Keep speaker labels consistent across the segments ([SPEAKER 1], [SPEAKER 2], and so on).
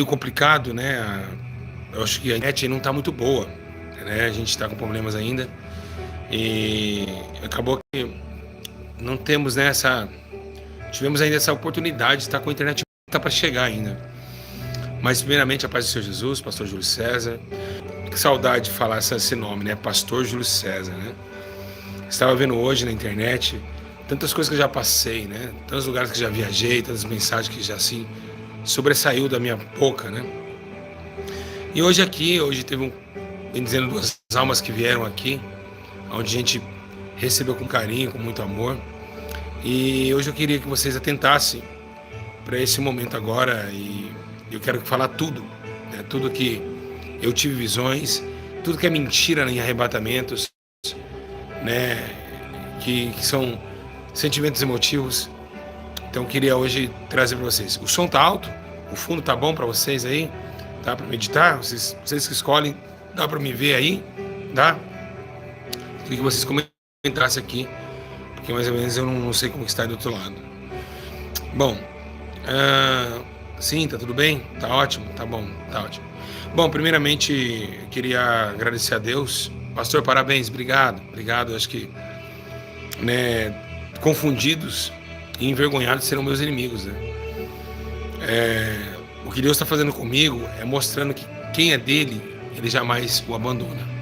[SPEAKER 1] complicado, né? Eu acho que a internet não está muito boa, né? A gente está com problemas ainda e acabou que não temos, né, tivemos ainda essa oportunidade de estar com a internet para chegar ainda. Mas primeiramente a paz do Senhor Jesus, Pastor Júlio César. Que saudade de falar esse nome, né? Pastor Júlio César, né? Estava vendo hoje na internet tantas coisas que eu já passei, né? Tantos lugares que já viajei, tantas mensagens que já assim sobressaiu da minha boca, né? E hoje teve bem dizendo, duas almas que vieram aqui, onde a gente recebeu com carinho, com muito amor. E hoje eu queria que vocês atentassem para esse momento agora e eu quero falar tudo, né? Tudo que eu tive visões, tudo que é mentira em arrebatamentos, né? Que são sentimentos emotivos. Então eu queria hoje trazer para vocês. O som tá alto, o fundo tá bom para vocês aí, dá para meditar, vocês que escolhem, dá para me ver aí, tá? Queria que vocês comentassem aqui, porque mais ou menos eu não sei como está do outro lado. Bom, sim, tá tudo bem? Tá ótimo? Tá bom, tá ótimo. Bom, primeiramente, eu queria agradecer a Deus. Pastor, parabéns, obrigado. Acho que, né, confundidos e envergonhados serão meus inimigos, né? O que Deus está fazendo comigo é mostrando que quem é dele, ele jamais o abandona.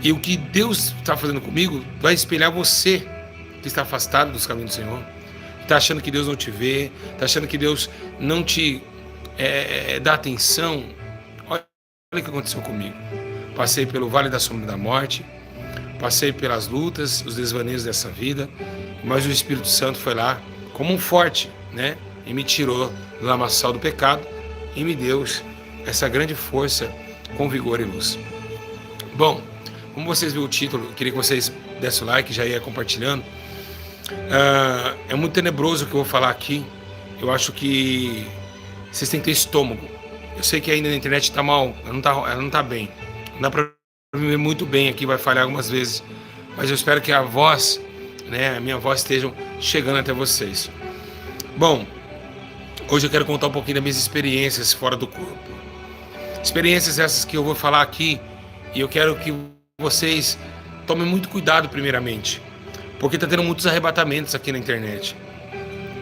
[SPEAKER 1] E o que Deus está fazendo comigo vai espelhar você que está afastado dos caminhos do Senhor, está achando que Deus não te vê, está achando que Deus não te dá atenção. Olha o que aconteceu comigo. Passei pelo vale da sombra da morte, passei pelas lutas, os desvaneios dessa vida, mas o Espírito Santo foi lá como um forte, né? E me tirou do lamaçal do pecado e me deu essa grande força com vigor e luz. Bom, como vocês viram o título, eu queria que vocês dessem o like, já ia compartilhando. É muito tenebroso o que eu vou falar aqui. Eu acho que vocês têm que ter estômago. Eu sei que ainda na internet está mal, ela não tá bem. Não dá para ver muito bem aqui, vai falhar algumas vezes. Mas eu espero que a voz, né, a minha voz estejam chegando até vocês. Bom, hoje eu quero contar um pouquinho das minhas experiências fora do corpo. Experiências essas que eu vou falar aqui e eu quero que vocês tomem muito cuidado primeiramente, porque está tendo muitos arrebatamentos aqui na internet.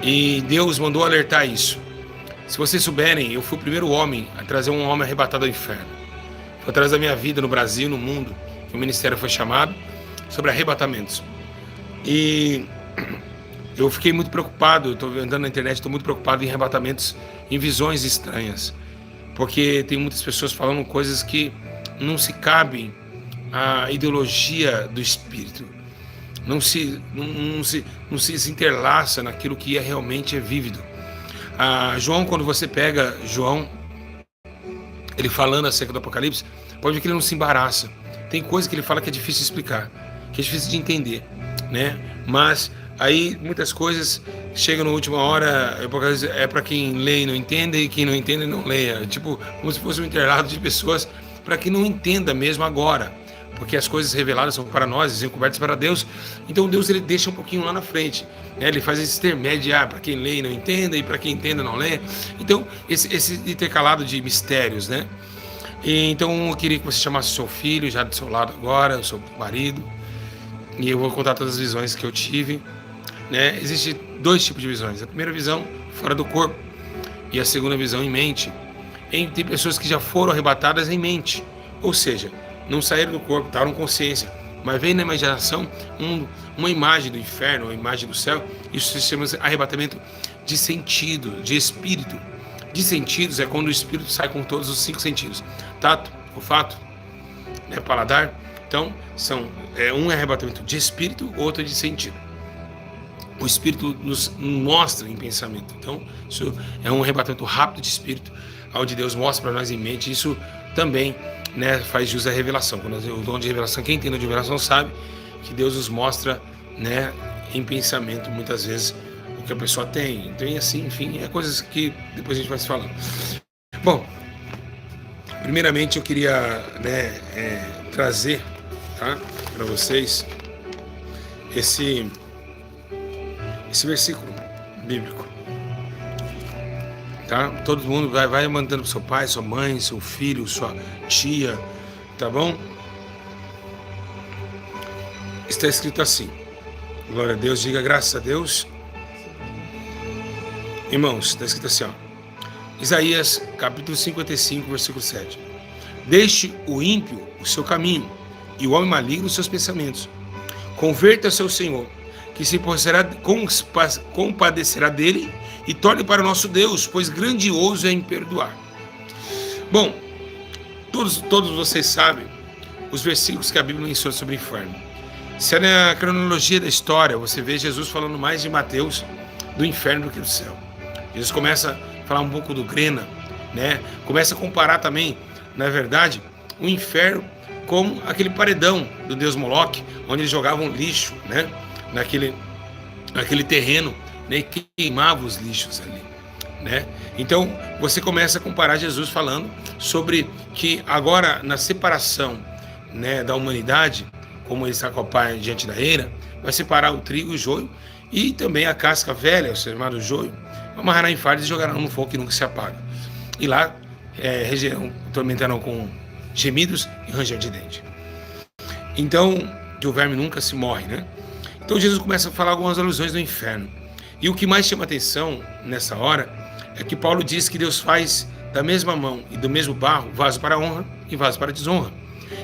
[SPEAKER 1] E Deus mandou alertar isso. Se vocês souberem, eu fui o primeiro homem a trazer um homem arrebatado ao inferno. Foi atrás da minha vida no Brasil, no mundo, que o ministério foi chamado sobre arrebatamentos. E eu fiquei muito preocupado, eu estou andando na internet, estou muito preocupado em arrebatamentos, em visões estranhas. Porque tem muitas pessoas falando coisas que não se cabem à ideologia do Espírito. Não se interlaça naquilo que realmente é vívido. João, quando você pega João, ele falando acerca do Apocalipse, pode ver que ele não se embaraça. Tem coisa que ele fala que é difícil de explicar, que é difícil de entender, né? Mas aí muitas coisas chegam na última hora, é para quem lê e não entende, e quem não entende não leia. Tipo, como se fosse um interlado de pessoas para que não entenda mesmo agora. Porque as coisas reveladas são para nós, encobertas para Deus. Então Deus, ele deixa um pouquinho lá na frente, né? Ele faz esse intermédio para quem lê e não entenda, e para quem entenda não lê. Então esse intercalado de mistérios, né? E então eu queria que você chamasse o seu filho já do seu lado agora, o seu marido, e eu vou contar todas as visões que eu tive, né? Existem dois tipos de visões. A primeira visão fora do corpo e a segunda visão em mente. Tem pessoas que já foram arrebatadas em mente, ou seja, não saíram do corpo, estavam com consciência, mas vem na imaginação uma imagem do inferno, uma imagem do céu. Isso se chama arrebatamento de sentido, de espírito. De sentidos é quando o espírito sai com todos os 5 sentidos: tato, olfato, né, paladar. Então um é arrebatamento de espírito, outro é de sentido. O espírito nos mostra em pensamento. Então isso é um arrebatamento rápido de espírito, onde Deus mostra para nós em mente. Isso também, né, faz jus à revelação. Quando o dom de revelação, quem tem dom de revelação sabe que Deus nos mostra, né, em pensamento muitas vezes o que a pessoa tem. Então, assim, enfim, é coisas que depois a gente vai se falando. Bom, primeiramente eu queria, né, trazer, tá, para vocês esse versículo bíblico. tá? Todo mundo vai mandando pro seu pai, sua mãe, seu filho, sua tia, tá bom? Está escrito assim. Glória a Deus, diga graças a Deus. Irmãos, está escrito assim, ó. Isaías, capítulo 55, versículo 7. Deixe o ímpio o seu caminho, e o homem maligno os seus pensamentos. Converta-se ao Senhor, que se compadecerá dele, e torne para o nosso Deus, pois grandioso é em perdoar. Bom, todos vocês sabem os versículos que a Bíblia menciona sobre o inferno. Se é na cronologia da história, você vê Jesus falando mais de Mateus do inferno do que do céu. Jesus começa a falar um pouco do Grena, né? Começa a comparar também, na verdade, o inferno com aquele paredão do deus Moloque, onde eles jogavam lixo, né? Naquele terreno, né? E queimavam os lixos ali, né? Então, você começa a comparar Jesus falando sobre que agora, na separação, né, da humanidade, como ele está com o Pai diante da eira, vai separar o trigo e o joio, e também a casca velha, o chamado joio, amarrará em fardos e jogarão no fogo que nunca se apaga. E lá tormentarão com gemidos e ranger de dente. Então, que o verme nunca se morre, né? Então Jesus começa a falar algumas alusões do inferno. E o que mais chama atenção nessa hora é que Paulo diz que Deus faz da mesma mão e do mesmo barro vaso para a honra e vaso para a desonra.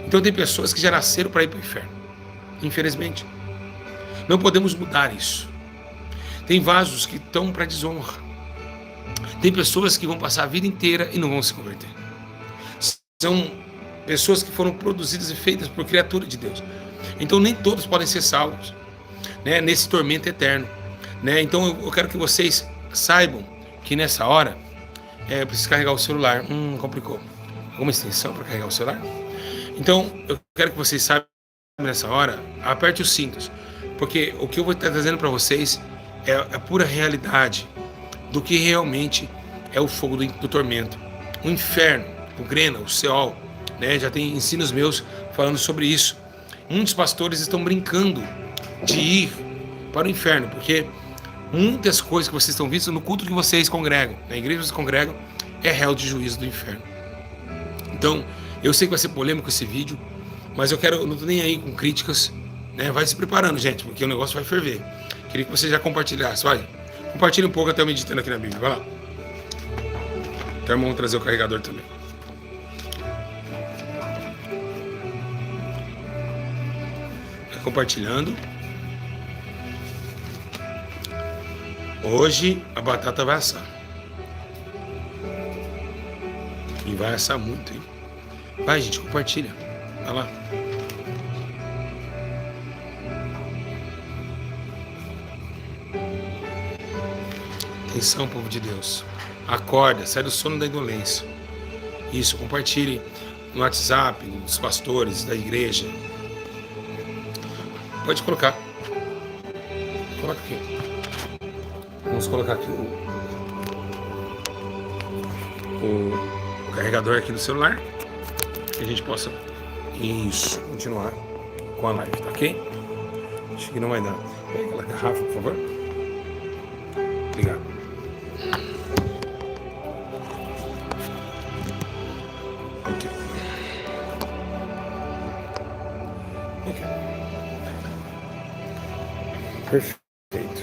[SPEAKER 1] Então tem pessoas que já nasceram para ir para o inferno. Infelizmente. Não podemos mudar isso. Tem vasos que estão para desonra. Tem pessoas que vão passar a vida inteira e não vão se converter. São pessoas que foram produzidas e feitas por criatura de Deus. Então nem todos podem ser salvos, né, nesse tormento eterno, né? Então eu quero que vocês saibam que nessa hora eu preciso carregar o celular. Complicou. Alguma extensão para carregar o celular? Então eu quero que vocês saibam nessa hora, aperte os cintos, porque o que eu vou estar trazendo para vocês é a pura realidade do que realmente é o fogo do tormento, o inferno, o Grena, o Seol, né? Já tem ensinos meus falando sobre isso. Muitos pastores estão brincando de ir para o inferno, porque muitas coisas que vocês estão vendo no culto que vocês congregam, na igreja que vocês congregam, é réu de juízo do inferno. Então, eu sei que vai ser polêmico esse vídeo, mas eu não estou nem aí com críticas, né? Vai se preparando, gente, porque o negócio vai ferver. Queria que você já compartilhasse, vai. Compartilhe um pouco até eu meditando aqui na Bíblia, vai lá. Então vamos trazer o carregador também. Compartilhando. Hoje a batata vai assar. E vai assar muito, hein? Vai, gente, compartilha. Vai lá. Atenção, povo de Deus. Acorda, sai do sono da indolência. Isso, compartilhe no WhatsApp, dos pastores, da igreja. Pode colocar. Coloca aqui. Vamos colocar aqui o carregador aqui do celular. Que a gente possa continuar com a live, tá ok? Acho que não vai dar. Pega aquela garrafa, por favor. Obrigado. Ok. Perfeito.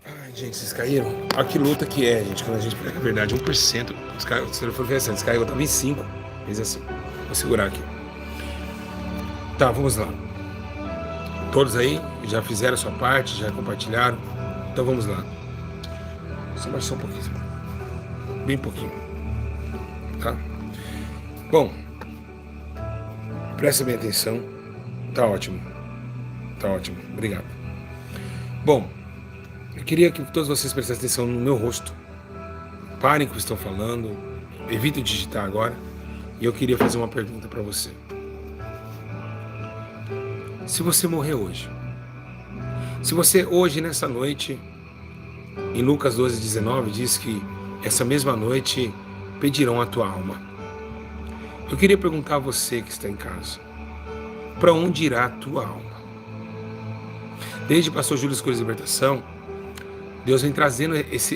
[SPEAKER 1] Ai, gente, vocês caíram? Olha que luta que é, gente, quando a gente pega a verdade. 1%. Se ele for assim, descarregou, estava em 5%. Fez assim. Vou segurar aqui. Tá, vamos lá. Todos aí já fizeram a sua parte, já compartilharam. Então vamos lá. Só mais um pouquinho. Bem pouquinho. Tá? Bom. Presta bem atenção. Tá ótimo. Tá ótimo. Obrigado. Bom, eu queria que todos vocês prestassem atenção no meu rosto. Parem o que estão falando. Evitem digitar agora. E eu queria fazer uma pergunta para você. Se você morrer hoje, se você hoje, nessa noite, em Lucas 12:19, diz que essa mesma noite pedirão a tua alma. Eu queria perguntar a você que está em casa, para onde irá a tua alma? Desde o pastor Júlio Escolhas Libertação, Deus vem trazendo esse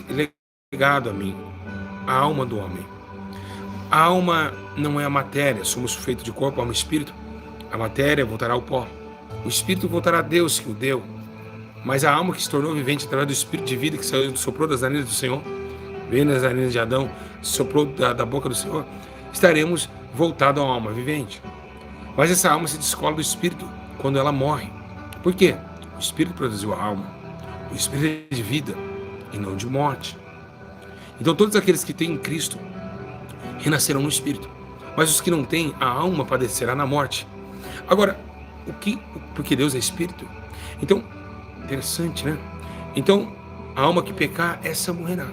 [SPEAKER 1] ligado a mim, a alma do homem. A alma não é a matéria, somos feitos de corpo, alma e espírito. A matéria voltará ao pó. O espírito voltará a Deus que o deu. Mas a alma que se tornou vivente através do espírito de vida que soprou das narinas do Senhor, veio nas narinas de Adão, soprou da boca do Senhor, estaremos voltados à alma vivente. Mas essa alma se descola do espírito quando ela morre. Por quê? O espírito produziu a alma. O espírito é de vida e não de morte. Então todos aqueles que têm em Cristo renascerão no espírito. Mas os que não têm, a alma padecerá na morte. Agora, porque Deus é espírito. Então, interessante, né? Então, a alma que pecar, essa morrerá.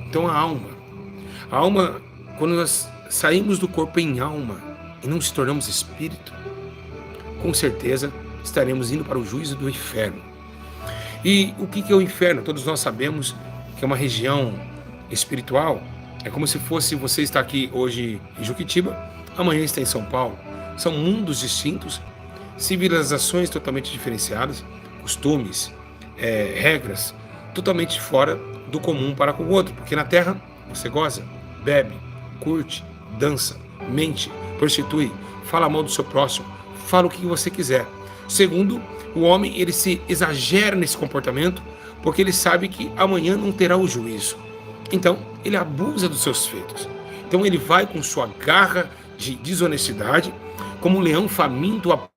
[SPEAKER 1] Então a alma, quando nós saímos do corpo em alma e não se tornamos espírito, com certeza estaremos indo para o juízo do inferno. E o que é o inferno? Todos nós sabemos que é uma região espiritual. É como se fosse você estar aqui hoje em Juquitiba, amanhã está em São Paulo. São mundos distintos, civilizações totalmente diferenciadas, costumes, regras totalmente fora do comum para com o outro. Porque na Terra você goza, bebe, curte, dança, mente, prostitui, fala mal do seu próximo, fala o que você quiser. Segundo, o homem ele se exagera nesse comportamento porque ele sabe que amanhã não terá o juízo. Então, ele abusa dos seus feitos. Então, ele vai com sua garra de desonestidade, como um leão faminto à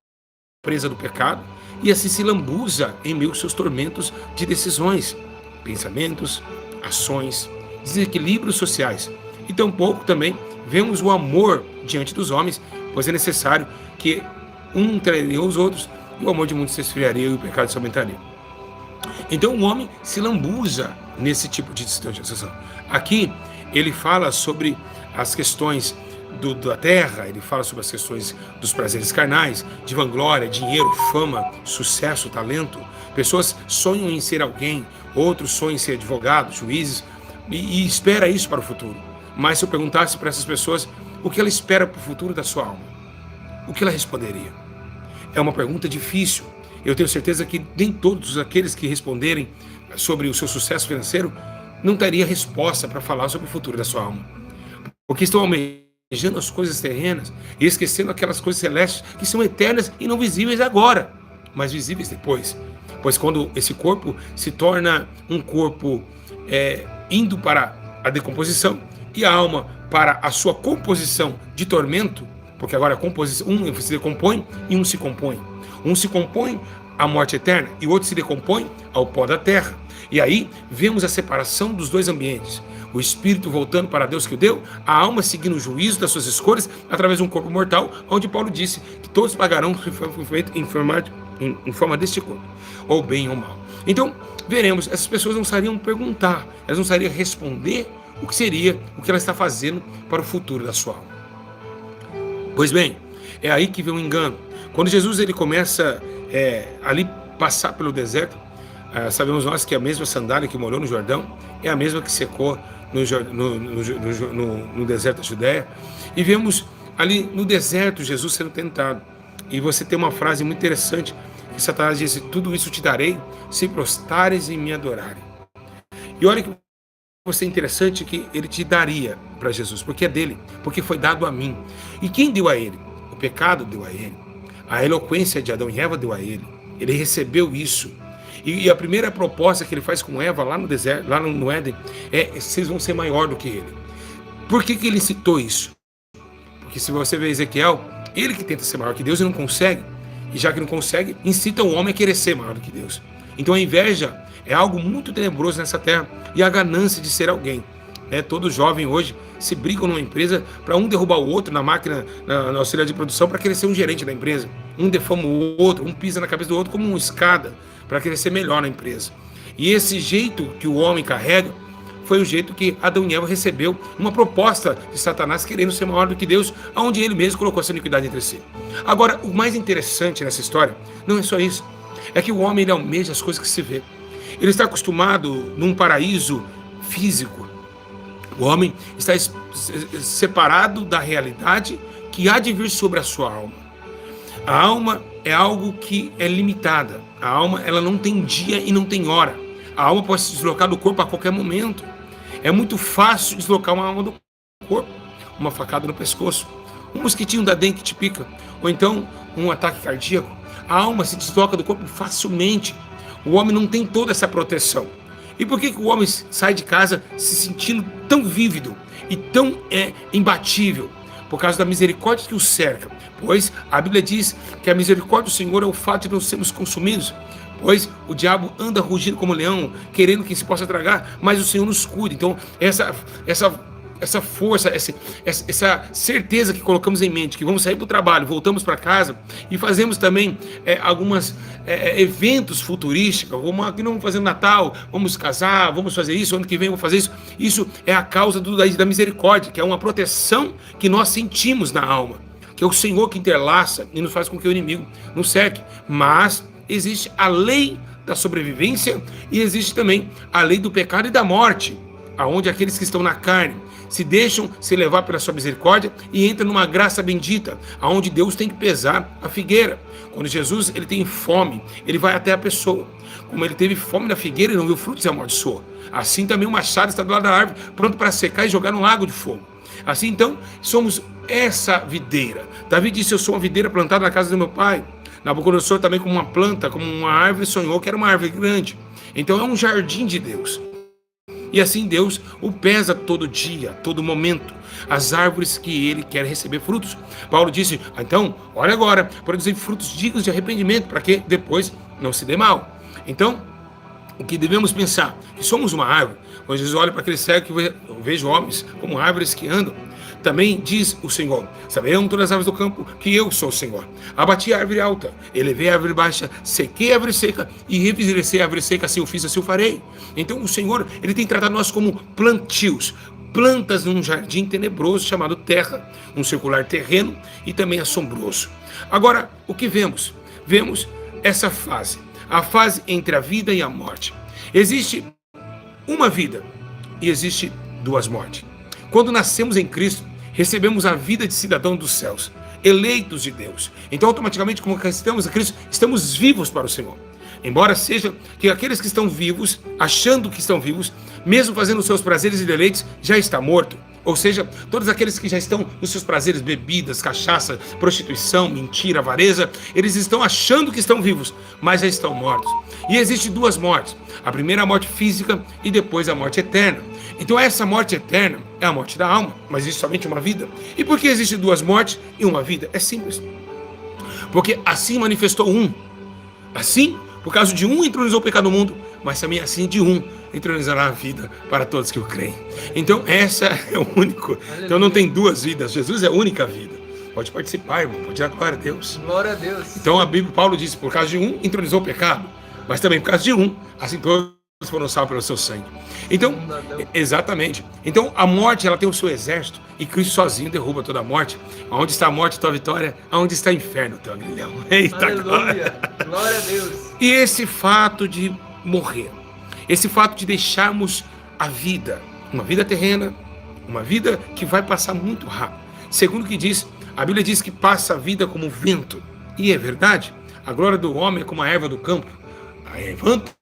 [SPEAKER 1] presa do pecado, e assim se lambuza em meio aos seus tormentos de decisões, pensamentos, ações, desequilíbrios sociais. E tampouco também vemos o amor diante dos homens, pois é necessário que um traria os outros, e o amor de muitos se esfriaria e o pecado se aumentaria. Então o homem se lambuza nesse tipo de situação. Aqui ele fala sobre as questões da terra, ele fala sobre as questões dos prazeres carnais, de vanglória, dinheiro, fama, sucesso, talento. Pessoas sonham em ser alguém, outros sonham em ser advogados, juízes, e espera isso para o futuro. Mas se eu perguntasse para essas pessoas o que ela espera para o futuro da sua alma, o que ela responderia? É uma pergunta difícil. Eu tenho certeza que nem todos aqueles que responderem sobre o seu sucesso financeiro não teria resposta para falar sobre o futuro da sua alma. Porque estão almejando as coisas terrenas e esquecendo aquelas coisas celestes que são eternas e não visíveis agora, mas visíveis depois. Pois quando esse corpo se torna um corpo indo para a decomposição e a alma para a sua composição de tormento, porque agora a composição, um se decompõe e um se compõe. Um se compõe à morte eterna e o outro se decompõe ao pó da terra. E aí vemos a separação dos dois ambientes. O espírito voltando para Deus que o deu, a alma seguindo o juízo das suas escolhas através de um corpo mortal, onde Paulo disse que todos pagarão o que foi feito em forma deste corpo, ou bem ou mal. Então, veremos, essas pessoas não saberiam perguntar, elas não saberiam responder o que seria, o que ela está fazendo para o futuro da sua alma. Pois bem, é aí que vem o engano. Quando Jesus ele começa ali passar pelo deserto, sabemos nós que a mesma sandália que molhou no Jordão é a mesma que secou no deserto da Judéia. E vemos ali no deserto Jesus sendo tentado. E você tem uma frase muito interessante que Satanás disse: tudo isso te darei se prostares e me adorarem. E olha que você é interessante que ele te daria para Jesus, porque é dele, porque foi dado a mim. E quem deu a ele? O pecado deu a ele. A eloquência de Adão e Eva deu a ele. Ele recebeu isso. E a primeira proposta que ele faz com Eva lá no deserto, lá no Éden, vocês vão ser maior do que ele. Por que ele citou isso? Porque se você vê Ezequiel, ele que tenta ser maior que Deus e não consegue. E já que não consegue, incita o homem a querer ser maior do que Deus. Então a inveja é algo muito tenebroso nessa terra. E a ganância de ser alguém. Todo jovem hoje se brigam numa empresa para um derrubar o outro na máquina, na auxiliar de produção, para querer ser um gerente da empresa. Um defama o outro, um pisa na cabeça do outro como uma escada, para querer ser melhor na empresa. E esse jeito que o homem carrega foi o jeito que Adão e Eva recebeu uma proposta de Satanás querendo ser maior do que Deus, onde ele mesmo colocou essa iniquidade entre si. Agora, o mais interessante nessa história não é só isso. É que o homem ele almeja as coisas que se vê. Ele está acostumado num paraíso físico. O homem está separado da realidade que há de vir sobre a sua alma. A alma é algo que é limitada. A alma ela não tem dia e não tem hora. A alma pode se deslocar do corpo a qualquer momento. É muito fácil deslocar uma alma do corpo. Uma facada no pescoço, um mosquitinho da dengue que te pica, ou então um ataque cardíaco. A alma se desloca do corpo facilmente. O homem não tem toda essa proteção. E por que o homem sai de casa se sentindo tão vívido e tão imbatível? Por causa da misericórdia que o cerca. Pois a Bíblia diz que a misericórdia do Senhor é o fato de não sermos consumidos. Pois o diabo anda rugindo como leão, querendo que se possa tragar, mas o Senhor nos cuida. Então essa força, essa certeza que colocamos em mente, que vamos sair para o trabalho, voltamos para casa e fazemos também alguns eventos futurísticos, aqui não vamos fazer Natal, vamos casar, vamos fazer isso, ano que vem vamos fazer isso. Isso é a causa da misericórdia, que é uma proteção que nós sentimos na alma, que é o Senhor que interlaça e nos faz com que o inimigo nos cerque. Mas existe a lei da sobrevivência e existe também a lei do pecado e da morte, aonde aqueles que estão na carne se deixam se levar pela sua misericórdia e entram numa graça bendita, aonde Deus tem que pesar a figueira. Quando Jesus ele tem fome, ele vai até a pessoa. Como ele teve fome na figueira e não viu frutos e amaldiçoou. Assim também o machado está do lado da árvore, pronto para secar e jogar no lago de fogo. Assim então, somos essa videira. Davi disse: eu sou uma videira plantada na casa do meu pai. Nabucodonosor também, como uma planta, como uma árvore, sonhou que era uma árvore grande. Então é um jardim de Deus. E assim Deus o pesa todo dia, todo momento, as árvores que ele quer receber frutos. Paulo disse: então, olha agora, produzir frutos dignos de arrependimento, para que depois não se dê mal. Então, o que devemos pensar? Que somos uma árvore. Quando Jesus olha para aquele cego, que eu vejo homens como árvores que andam. Também diz o Senhor: saberão todas as árvores do campo que eu sou o Senhor. Abati a árvore alta, elevei a árvore baixa, sequei a árvore seca e revigorecei a árvore seca, assim eu fiz, assim eu farei. Então o Senhor, ele tem tratado nós como plantios, plantas num jardim tenebroso chamado terra, um circular terreno e também assombroso. Agora, o que vemos? Vemos essa fase, a fase entre a vida e a morte. Existe uma vida e existe duas mortes. Quando nascemos em Cristo, recebemos a vida de cidadão dos céus, eleitos de Deus. Então, automaticamente, como estamos em Cristo, estamos vivos para o Senhor. Embora seja que aqueles que estão vivos, achando que estão vivos, mesmo fazendo os seus prazeres e deleites, já está morto. Ou seja, todos aqueles que já estão nos seus prazeres, bebidas, cachaça, prostituição, mentira, avareza, eles estão achando que estão vivos, mas já estão mortos. E existem duas mortes. A primeira é a morte física e depois a morte eterna. Então essa morte eterna é a morte da alma, mas existe somente uma vida. E por que existem duas mortes e uma vida? É simples. Porque assim manifestou um. Assim, por causa de um entronizou o pecado no mundo, mas também assim de um entronizará a vida para todos que o creem. Então essa é o único. Aleluia. Então não tem duas vidas. Jesus é a única vida. Pode participar, irmão. Pode dar glória a Deus.
[SPEAKER 2] Glória a Deus.
[SPEAKER 1] Então a Bíblia, Paulo disse: por causa de um entronizou o pecado, mas também por causa de um, assim todos foram salvos pelo seu sangue. Então, exatamente. Então a morte, ela tem o seu exército e Cristo sozinho derruba toda a morte. Aonde está a morte, tua vitória? Aonde está o inferno, teu grilhão? Eita,
[SPEAKER 2] aleluia. Glória a Deus.
[SPEAKER 1] E esse fato de morrer, esse fato de deixarmos a vida, uma vida terrena, uma vida que vai passar muito rápido. Segundo o que diz, a Bíblia diz que passa a vida como vento. E é verdade. A glória do homem é como a erva do campo. Aí levanta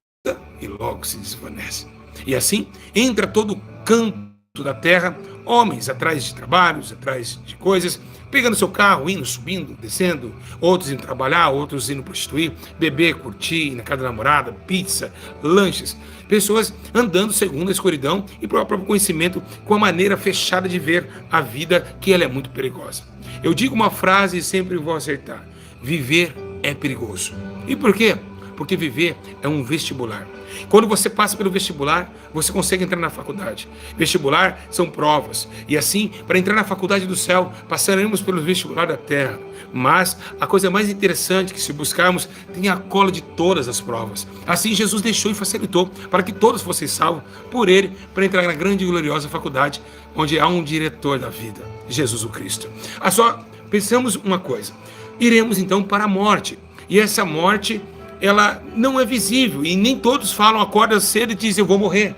[SPEAKER 1] e logo se desvanece. E assim entra todo o canto da terra, homens atrás de trabalhos, atrás de coisas, pegando seu carro, indo, subindo, descendo, outros indo trabalhar, outros indo prostituir, beber, curtir, ir na casa da namorada, pizza, lanches. Pessoas andando segundo a escuridão e pelo próprio conhecimento, com a maneira fechada de ver a vida, que ela é muito perigosa. Eu digo uma frase e sempre vou acertar: viver é perigoso. E por quê? Porque viver é um vestibular. Quando você passa pelo vestibular, você consegue entrar na faculdade. Vestibular são provas. E assim, para entrar na faculdade do céu, passaremos pelo vestibular da terra. Mas a coisa mais interessante é que, se buscarmos, tem a cola de todas as provas. Assim Jesus deixou e facilitou para que todos fossem salvos por ele, para entrar na grande e gloriosa faculdade, onde há um diretor da vida, Jesus o Cristo. Só pensamos uma coisa: iremos então para a morte. E essa morte, ela não é visível, e nem todos falam, acordam cedo e dizem: eu vou morrer.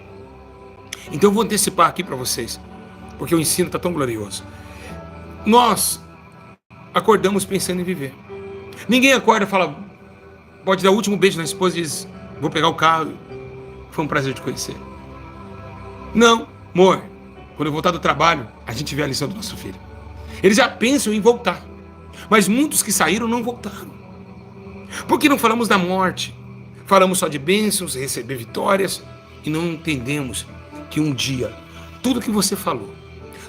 [SPEAKER 1] Então eu vou antecipar aqui para vocês, porque o ensino está tão glorioso. Nós acordamos pensando em viver. Ninguém acorda e fala, pode dar o último beijo na esposa e diz: vou pegar o carro, Foi um prazer te conhecer. Não, amor, quando eu voltar do trabalho, a gente vê a lição do nosso filho. Eles já pensam em voltar, mas muitos que saíram não voltaram. Por que não falamos da morte? Falamos só de bênçãos, receber vitórias, e não entendemos que um dia, tudo que você falou,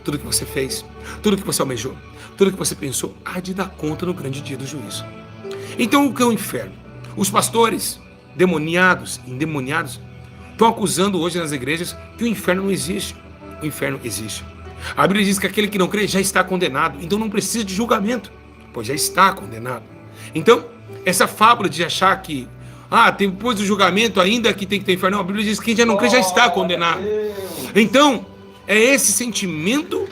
[SPEAKER 1] tudo que você fez, tudo que você almejou, tudo que você pensou, há de dar conta no grande dia do juízo. Então o que é o inferno? Os pastores demoniados, endemoniados, estão acusando hoje nas igrejas que o inferno não existe. O inferno existe. A Bíblia diz que aquele que não crê já está condenado, então não precisa de julgamento, pois já está condenado. Então, essa fábula de achar que depois do julgamento ainda que tem que ter inferno, a Bíblia diz que quem já não crê já está condenado. Então, é esse sentimento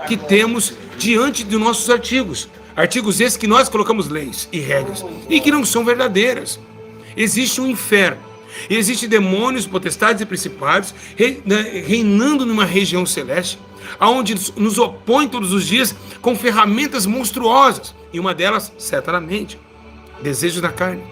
[SPEAKER 1] que temos diante dos nossos artigos. Artigos esses que nós colocamos leis e regras, e que não são verdadeiras. Existe um inferno. Existem demônios, potestades e principados reinando numa região celeste, onde nos opõem todos os dias com ferramentas monstruosas. E uma delas, certamente, desejos da carne,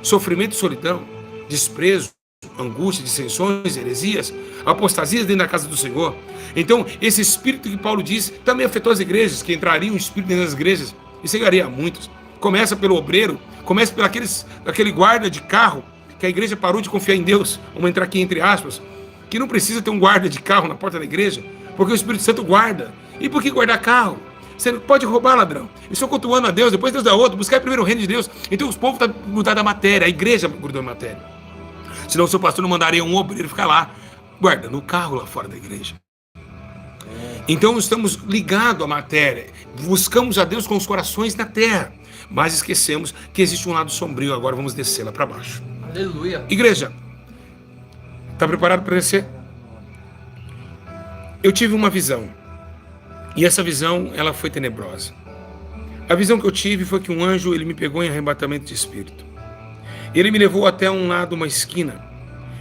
[SPEAKER 1] sofrimento e solidão, desprezo, angústia, dissensões, heresias, apostasias dentro da casa do Senhor. Então, esse espírito que Paulo diz também afetou as igrejas, que entraria um espírito dentro das igrejas e cegaria a muitos. Começa pelo obreiro, começa por aquele guarda de carro, que a igreja parou de confiar em Deus. Vamos entrar aqui entre aspas, que não precisa ter um guarda de carro na porta da igreja, porque o Espírito Santo guarda. E por que guardar carro? Você pode roubar, ladrão. E só cultuando a Deus, depois Deus dá outro, buscar primeiro o reino de Deus. Então os povos estão grudados da matéria, a igreja grudou na matéria. Senão o seu pastor não mandaria um obreiro ficar lá, guardando o carro lá fora da igreja. Então estamos ligados à matéria, buscamos a Deus com os corações na terra, mas esquecemos que existe um lado sombrio. Agora vamos descer lá para baixo.
[SPEAKER 2] Aleluia.
[SPEAKER 1] Igreja, está preparado para descer? Eu tive uma visão, e essa visão ela foi tenebrosa. A visão que eu tive foi que um anjo ele me pegou em arrebatamento de espírito. Ele me levou até um lado, uma esquina,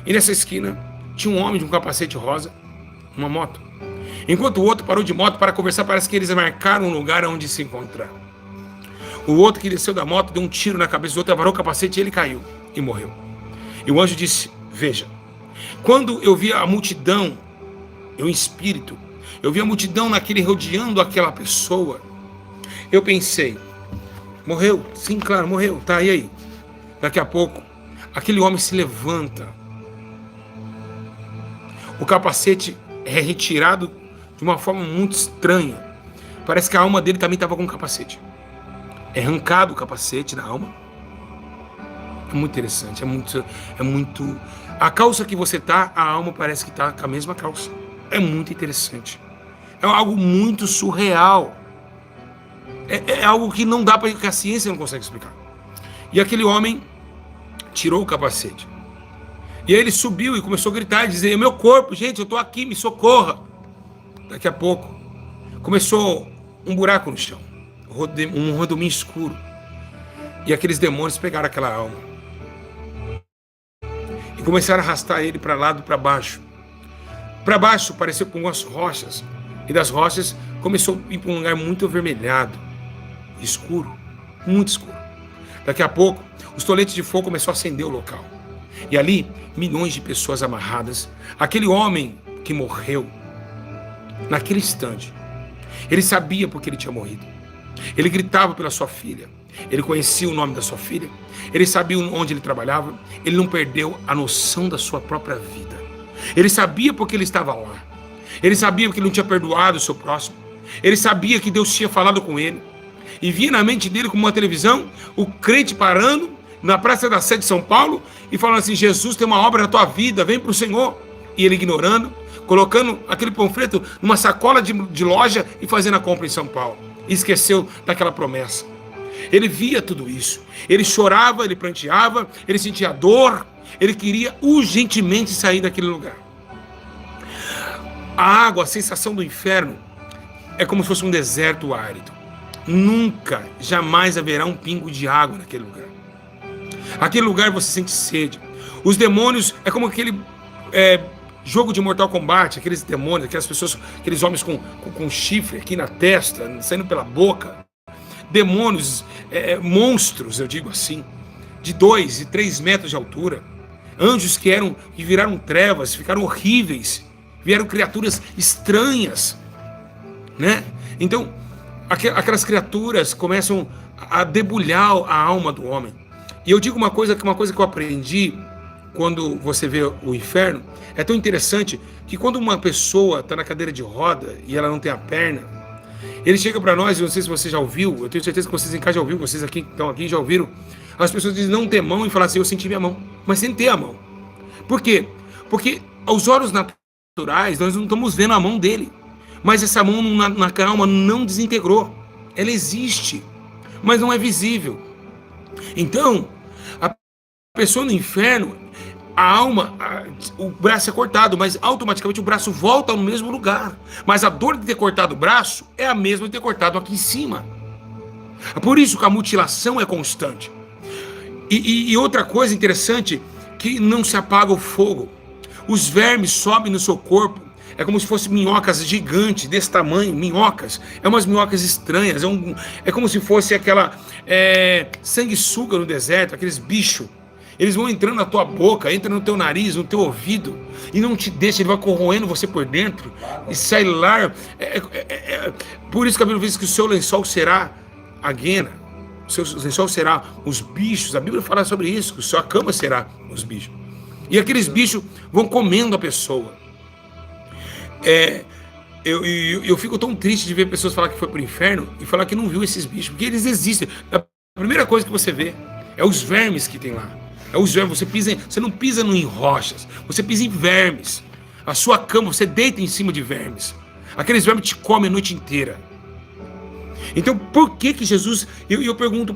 [SPEAKER 1] e nessa esquina tinha um homem de um capacete rosa, uma moto. Enquanto o outro parou de moto para conversar, parece que eles marcaram um lugar onde se encontrar. O outro que desceu da moto deu um tiro na cabeça do outro, avarou o capacete e ele caiu e morreu. E o anjo disse: veja, quando eu vi a multidão, eu em espírito, eu vi a multidão naquele rodeando aquela pessoa, eu pensei, morreu? Sim, claro, morreu, tá, e aí? Daqui a pouco, aquele homem se levanta, o capacete é retirado de uma forma muito estranha, parece que a alma dele também estava com o capacete, é arrancado o capacete da alma. É muito interessante, é muito... A calça que você tá, a alma parece que tá com a mesma calça. É muito interessante. É algo muito surreal. É algo que não dá para... que a ciência não consegue explicar. E aquele homem tirou o capacete. E aí ele subiu e começou a gritar e dizer: meu corpo, gente, eu tô aqui, me socorra. Daqui a pouco, começou um buraco no chão. Um rodominho escuro. E aqueles demônios pegaram aquela alma. E começaram a arrastar ele para lado, para baixo. Para baixo pareceu com umas rochas. E das rochas começou a ir para um lugar muito avermelhado. Escuro. Muito escuro. Daqui a pouco, os toletes de fogo começaram a acender o local. E ali, milhões de pessoas amarradas. Aquele homem que morreu, naquele instante, ele sabia porque ele tinha morrido. Ele gritava pela sua filha. Ele conhecia o nome da sua filha. Ele sabia onde ele trabalhava. Ele não perdeu a noção da sua própria vida. Ele sabia porque ele estava lá. Ele sabia que ele não tinha perdoado o seu próximo. Ele sabia que Deus tinha falado com ele. E via na mente dele, como uma televisão, o crente parando na Praça da Sé de São Paulo e falando assim: Jesus tem uma obra na tua vida, vem para o Senhor. E ele ignorando, colocando aquele panfleto numa sacola de loja e fazendo a compra em São Paulo. E esqueceu daquela promessa. Ele via tudo isso. Ele chorava, ele pranteava, ele sentia dor. Ele queria urgentemente sair daquele lugar. A água, a sensação do inferno, é como se fosse um deserto árido. Nunca, jamais haverá um pingo de água naquele lugar. Aquele lugar você sente sede. Os demônios é como aquele jogo de Mortal Kombat, aqueles demônios, aquelas pessoas, aqueles homens com chifre aqui na testa, saindo pela boca. Demônios, monstros, eu digo assim, de 2 e 3 metros de altura. Anjos que viraram trevas, ficaram horríveis, vieram criaturas estranhas, né? Então, aquelas criaturas começam a debulhar a alma do homem. E eu digo uma coisa que eu aprendi quando você vê o inferno, é tão interessante que quando uma pessoa está na cadeira de roda e ela não tem a perna, ele chega para nós, eu não sei se você já ouviu, eu tenho certeza que vocês em casa já ouviram, vocês aqui que estão aqui já ouviram, as pessoas dizem não ter mão e falam assim, eu senti minha mão, mas sem ter a mão. Por quê? Porque aos olhos naturais nós não estamos vendo a mão dele, mas essa mão na alma não desintegrou, ela existe, mas não é visível. Então, a pessoa no inferno, a alma, o braço é cortado, mas automaticamente o braço volta no mesmo lugar. Mas a dor de ter cortado o braço é a mesma de ter cortado aqui em cima. Por isso que a mutilação é constante. E outra coisa interessante, que não se apaga o fogo. Os vermes sobem no seu corpo, é como se fossem minhocas gigantes, desse tamanho, minhocas. É umas minhocas estranhas, é como se fosse aquela sanguessuga no deserto, aqueles bichos. Eles vão entrando na tua boca, entram no teu nariz, no teu ouvido, e não te deixa, ele vai corroendo você por dentro, e sai lá. Por isso que a Bíblia diz que o seu lençol será a guena, o seu lençol será os bichos. A Bíblia fala sobre isso, que a sua cama será os bichos. E aqueles bichos vão comendo a pessoa. Eu fico tão triste de ver pessoas falar que foi para o inferno e falar que não viu esses bichos, porque eles existem. A primeira coisa que você vê é os vermes que tem lá. É os vermes, você não pisa em rochas, você pisa em vermes. A sua cama, você deita em cima de vermes. Aqueles vermes te comem a noite inteira. Então, por que Jesus... Eu pergunto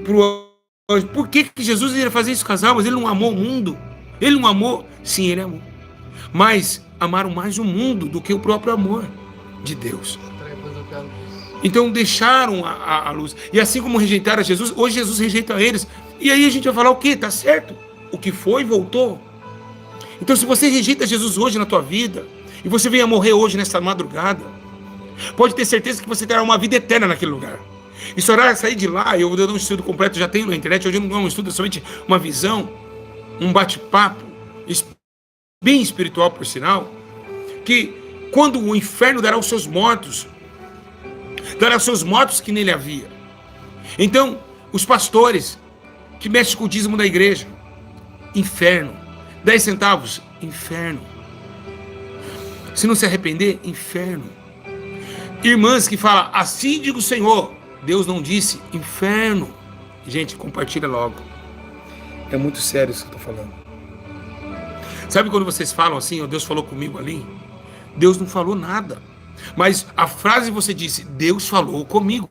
[SPEAKER 1] pro anjo, por que Jesus ia fazer isso com as almas? Ele não amou o mundo? Ele não amou? Sim, ele amou. Mas amaram mais o mundo do que o próprio amor de Deus. Então deixaram a luz. E assim como rejeitaram a Jesus, hoje Jesus rejeita eles. E aí a gente vai falar o quê? Tá certo. O que foi, voltou. Então se você rejeita Jesus hoje na tua vida, e você venha morrer hoje nessa madrugada, pode ter certeza que você terá uma vida eterna naquele lugar. E se orar sair de lá, eu vou dar um estudo completo, já tenho na internet, hoje não é um estudo, é somente uma visão, um bate-papo, bem espiritual por sinal, que quando o inferno dará os seus mortos que nele havia. Então, os pastores que mexem com o dízimo da igreja, inferno. 10 centavos, inferno. Se não se arrepender, inferno. Irmãs que falam, assim diga o Senhor, Deus não disse, inferno. Gente, compartilha logo. É muito sério isso que eu estou falando. Sabe quando vocês falam assim, oh, Deus falou comigo ali? Deus não falou nada. Mas a frase que você disse, Deus falou comigo.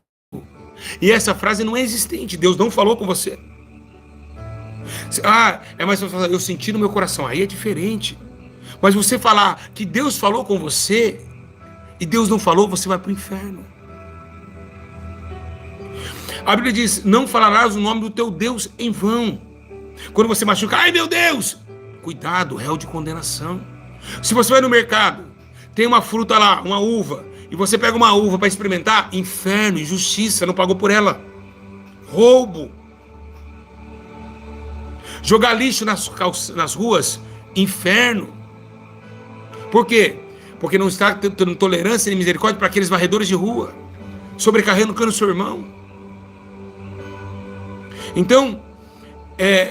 [SPEAKER 1] E essa frase não é existente, Deus não falou com você. É mais fácil falar, eu senti no meu coração, aí é diferente. Mas você falar que Deus falou com você e Deus não falou, você vai para o inferno. A Bíblia diz, não falarás o nome do teu Deus em vão. Quando você machuca, ai meu Deus, cuidado, réu de condenação. Se você vai no mercado, tem uma fruta lá, uma uva, e você pega uma uva para experimentar, inferno, injustiça, não pagou por ela. Roubo. Jogar lixo nas ruas, inferno. Por quê? Porque não está tendo tolerância e misericórdia para aqueles varredores de rua, sobrecarregando o seu irmão. Então,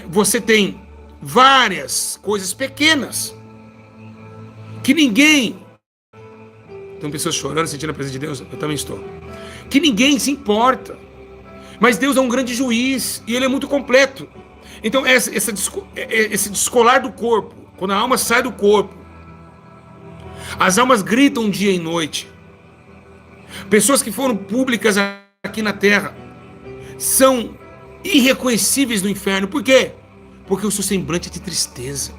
[SPEAKER 1] você tem várias coisas pequenas que ninguém... Tem pessoas chorando, sentindo a presença de Deus, eu também estou. Que ninguém se importa. Mas Deus é um grande juiz e Ele é muito completo. Então, esse descolar do corpo, quando a alma sai do corpo, as almas gritam dia e noite. Pessoas que foram públicas aqui na terra são irreconhecíveis no inferno. Por quê? Porque o seu semblante é de tristeza.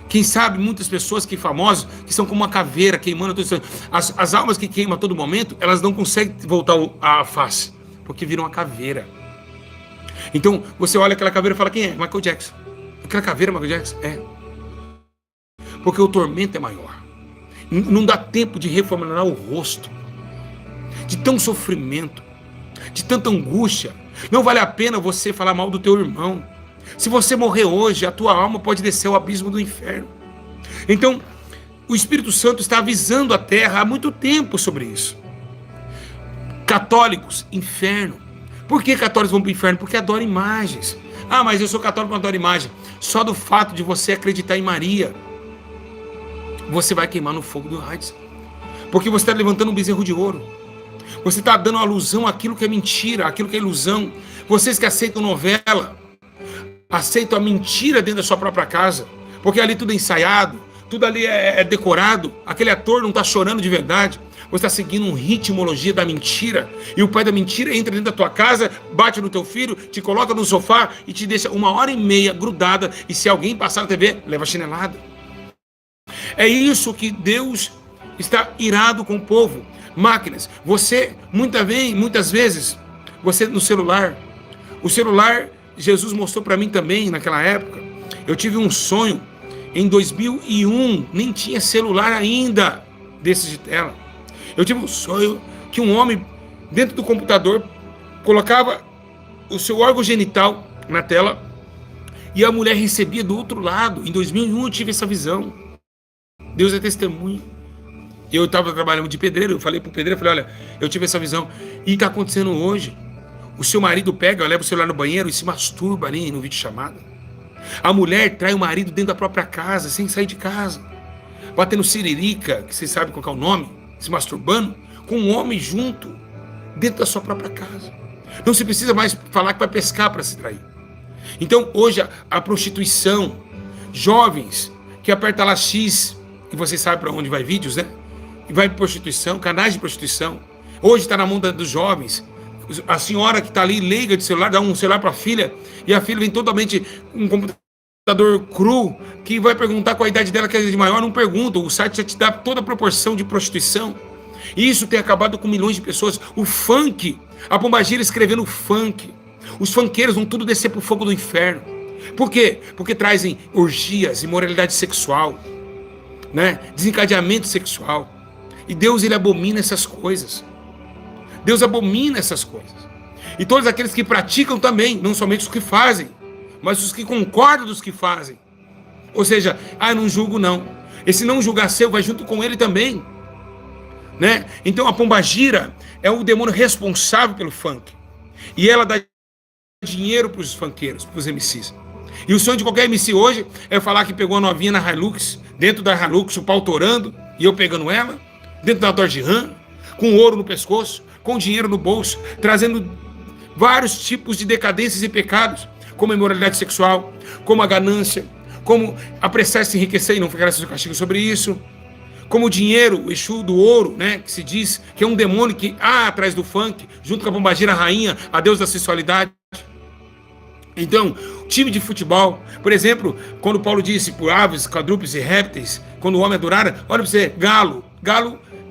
[SPEAKER 1] Quem sabe muitas pessoas que famosas, que são como uma caveira queimando, as almas que queimam a todo momento, elas não conseguem voltar a face, porque viram uma caveira. Então você olha aquela caveira e fala, quem é? Michael Jackson. Aquela caveira é Michael Jackson? É. Porque o tormento é maior. Não dá tempo de reformular o rosto, de tão sofrimento, de tanta angústia. Não vale a pena você falar mal do teu irmão. Se você morrer hoje, a tua alma pode descer ao abismo do inferno. Então, o Espírito Santo está avisando a terra há muito tempo sobre isso. Católicos, inferno. Por que católicos vão para o inferno? Porque adoram imagens. Ah, mas eu sou católico, mas adoro imagem. Só do fato de você acreditar em Maria, você vai queimar no fogo do Hades. Porque você está levantando um bezerro de ouro. Você está dando alusão àquilo que é mentira, àquilo que é ilusão. Vocês que aceitam novela, aceitam a mentira dentro da sua própria casa, porque ali tudo é ensaiado, tudo ali é decorado, aquele ator não está chorando de verdade. Você está seguindo uma ritmologia da mentira, e o pai da mentira entra dentro da tua casa, bate no teu filho, te coloca no sofá e te deixa 1h30 grudada, e se alguém passar na TV, leva chinelada. É isso que Deus está irado com o povo. Máquinas, você muitas vezes, você no celular, o celular, Jesus mostrou para mim também naquela época. Eu tive um sonho em 2001, nem tinha celular ainda desses de tela. Eu tive um sonho que um homem dentro do computador colocava o seu órgão genital na tela e a mulher recebia do outro lado. Em 2001 eu tive essa visão. Deus é testemunho. Eu estava trabalhando de pedreiro, eu falei para o pedreiro, olha, eu tive essa visão. E está acontecendo hoje. O seu marido pega, leva o celular no banheiro e se masturba ali no videochamada. A mulher trai o marido dentro da própria casa, sem sair de casa. Batendo siririca, que vocês sabem qual é o nome, se masturbando, com um homem junto, dentro da sua própria casa. Não se precisa mais falar que vai pescar para se trair. Então, hoje, a prostituição, jovens que apertam lá X, e vocês sabem para onde vai vídeos, né? E vai para prostituição, canais de prostituição. Hoje está na mão dos jovens. A senhora que está ali, leiga de celular, dá um celular para a filha, e a filha vem totalmente um computador cru, que vai perguntar qual a idade dela, que é de maior, não pergunta. O site já te dá toda a proporção de prostituição. E isso tem acabado com milhões de pessoas. O funk, a Pombagira escrevendo funk. Os funkeiros vão tudo descer para o fogo do inferno. Por quê? Porque trazem orgias, imoralidade sexual, né? Desencadeamento sexual. E Deus, ele abomina essas coisas. Deus abomina essas coisas. E todos aqueles que praticam também, não somente os que fazem, mas os que concordam dos que fazem. Ou seja, não julgo não. Esse não julgar seu vai junto com ele também, né? Então a Pombagira é o demônio responsável pelo funk. E ela dá dinheiro para os funkeiros, para os MCs. E o sonho de qualquer MC hoje é falar que pegou a novinha na Hilux, dentro da Hilux, o pau torando, e eu pegando ela, dentro da Dodge Ram, com ouro no pescoço, com dinheiro no bolso, trazendo vários tipos de decadências e pecados, como a imoralidade sexual, como a ganância, como apressar-se enriquecer e não ficar sem castigo sobre isso, como o dinheiro, o Exu do ouro, né, que se diz que é um demônio que há atrás do funk, junto com a Pombagira rainha, a deusa da sensualidade. Então, time de futebol, por exemplo, quando Paulo disse por aves, quadrúpedes e répteis, quando o homem adorara, olha para você, galo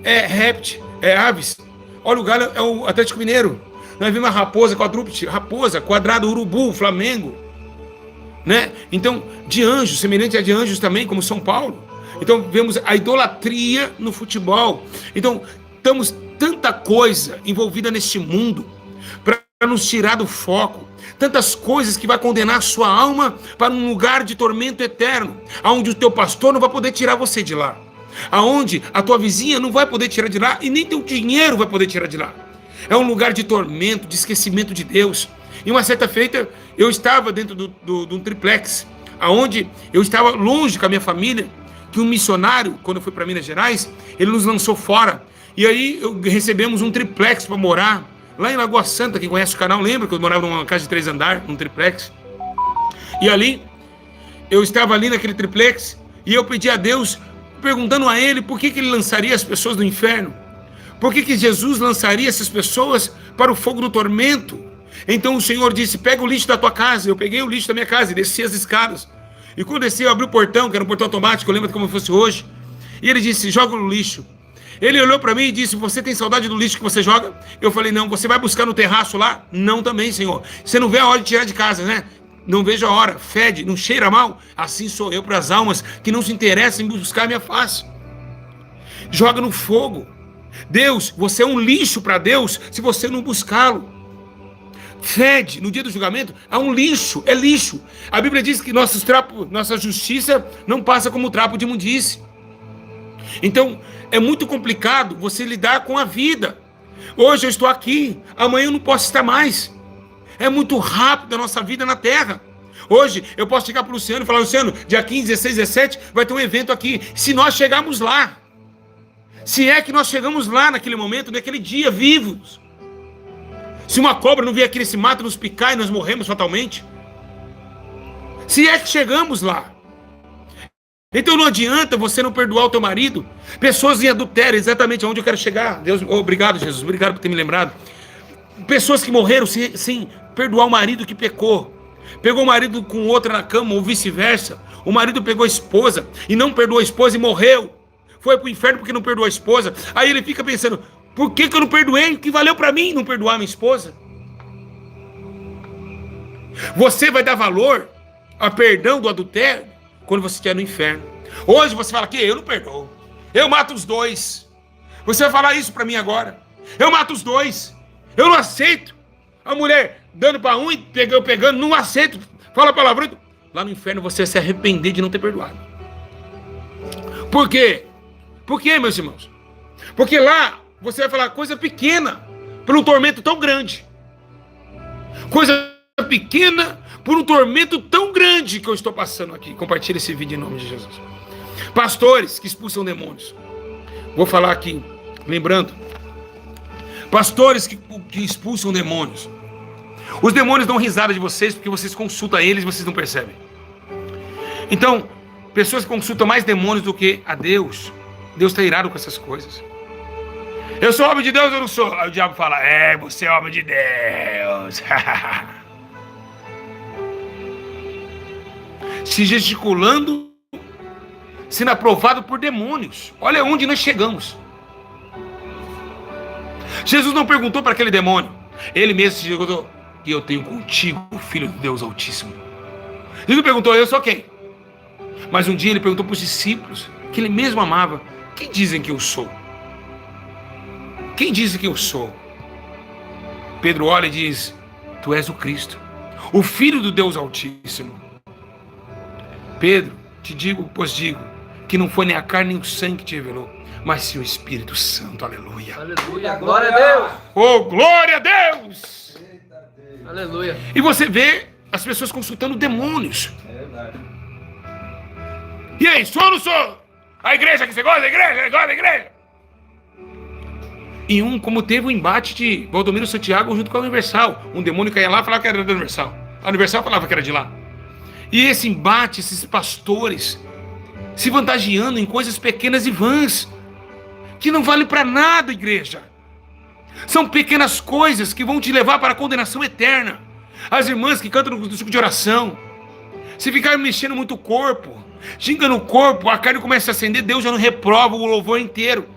[SPEAKER 1] é réptil, é aves. Olha, o galo é o Atlético Mineiro. Nós vimos a raposa, quadrúpede, raposa, quadrado, urubu, Flamengo, né? Então, de anjos, semelhante a de anjos também, como São Paulo. Então, vemos a idolatria no futebol. Então, estamos tanta coisa envolvida neste mundo para nos tirar do foco. Tantas coisas que vai condenar a sua alma para um lugar de tormento eterno, aonde o teu pastor não vai poder tirar você de lá, aonde a tua vizinha não vai poder tirar de lá e nem teu dinheiro vai poder tirar de lá. É um lugar de tormento, de esquecimento de Deus. E uma certa feita, eu estava dentro de um triplex, aonde eu estava longe com a minha família, que um missionário, quando eu fui para Minas Gerais, ele nos lançou fora. E aí recebemos um triplex para morar, lá em Lagoa Santa. Quem conhece o canal lembra que eu morava numa casa de 3 andares, num triplex. E ali, eu estava ali naquele triplex, e eu pedi a Deus, perguntando a Ele por que Ele lançaria as pessoas do inferno. Por que Jesus lançaria essas pessoas para o fogo do tormento? Então o Senhor disse, pega o lixo da tua casa. Eu peguei o lixo da minha casa e desci as escadas. E quando desci, eu abri o portão, que era um portão automático, eu lembro como fosse hoje. E ele disse, joga no lixo. Ele olhou para mim e disse, você tem saudade do lixo que você joga? Eu falei, não. Você vai buscar no terraço lá? Não também, Senhor. Você não vê a hora de tirar de casa, né? Não vejo a hora. Fede, não cheira mal? Assim sou eu para as almas que não se interessam em buscar a minha face. Joga no fogo. Deus, você é um lixo para Deus se você não buscá-lo. fede. No dia do julgamento, há um lixo, é lixo. A Bíblia diz que nossa justiça não passa como trapo de imundície. Então, é muito complicado você lidar com a vida. Hoje eu estou aqui, amanhã eu não posso estar mais. É muito rápido a nossa vida na Terra. Hoje eu posso chegar para o Luciano e falar: Luciano, dia 15, 16, 17 vai ter um evento aqui. Se nós chegarmos lá, se é que nós chegamos lá naquele momento, naquele dia, vivos. Se uma cobra não vier aqui nesse mato, nos picar e nós morremos fatalmente. Se é que chegamos lá. Então não adianta você não perdoar o teu marido. Pessoas em adultério, exatamente aonde eu quero chegar. Deus, obrigado, Jesus, obrigado por ter me lembrado. Pessoas que morreram sem perdoar o marido que pecou. Pegou o marido com outra na cama, ou vice-versa. O marido pegou a esposa e não perdoou a esposa e morreu. Foi pro inferno porque não perdoou a esposa. Aí ele fica pensando: por que eu não perdoei? O que valeu para mim não perdoar minha esposa? Você vai dar valor a perdão do adultério quando você estiver no inferno. Hoje você fala que eu não perdoo. Eu mato os dois. Você vai falar isso para mim agora. Eu mato os dois. Eu não aceito. A mulher dando para um e pegando, não aceito. Fala palavrão. Lá no inferno você vai se arrepender de não ter perdoado. Por quê? Por quê, meus irmãos? Porque lá você vai falar coisa pequena por um tormento tão grande. Coisa pequena por um tormento tão grande que eu estou passando aqui. Compartilhe esse vídeo em nome de Jesus. Pastores que expulsam demônios. Vou falar aqui, lembrando. Pastores que expulsam demônios. Os demônios dão risada de vocês porque vocês consultam eles e vocês não percebem. Então, pessoas que consultam mais demônios do que a Deus, Deus está irado com essas coisas. Eu sou homem de Deus ou não sou? Aí o diabo fala: você é homem de Deus. Se gesticulando, sendo aprovado por demônios. Olha onde nós chegamos. Jesus não perguntou para aquele demônio. Ele mesmo se perguntou: e eu tenho contigo o Filho de Deus Altíssimo. Jesus perguntou: eu sou quem? Mas um dia ele perguntou para os discípulos, que ele mesmo amava: quem dizem que eu sou? Quem dizem que eu sou? Pedro olha e diz: tu és o Cristo, o Filho do Deus Altíssimo. Pedro, te digo, pois digo, que não foi nem a carne nem o sangue que te revelou, mas sim o Espírito Santo. Aleluia.
[SPEAKER 2] Aleluia. Glória a Deus.
[SPEAKER 1] Oh, glória a Deus.
[SPEAKER 2] Aleluia.
[SPEAKER 1] E você vê as pessoas consultando demônios.
[SPEAKER 3] É verdade.
[SPEAKER 1] E aí, sou ou não sou? A igreja que você gosta da igreja? Gosta da igreja? E como teve o embate de Valdomiro Santiago junto com a Universal. Um demônio caía lá e falava que era da Universal. A Universal falava que era de lá. E esse embate, esses pastores se vantagiando em coisas pequenas e vãs, que não valem para nada, igreja. São pequenas coisas que vão te levar para a condenação eterna. As irmãs que cantam no suco de oração, se ficar mexendo muito o corpo, xingando o corpo, a carne começa a acender, Deus já não reprova o louvor inteiro.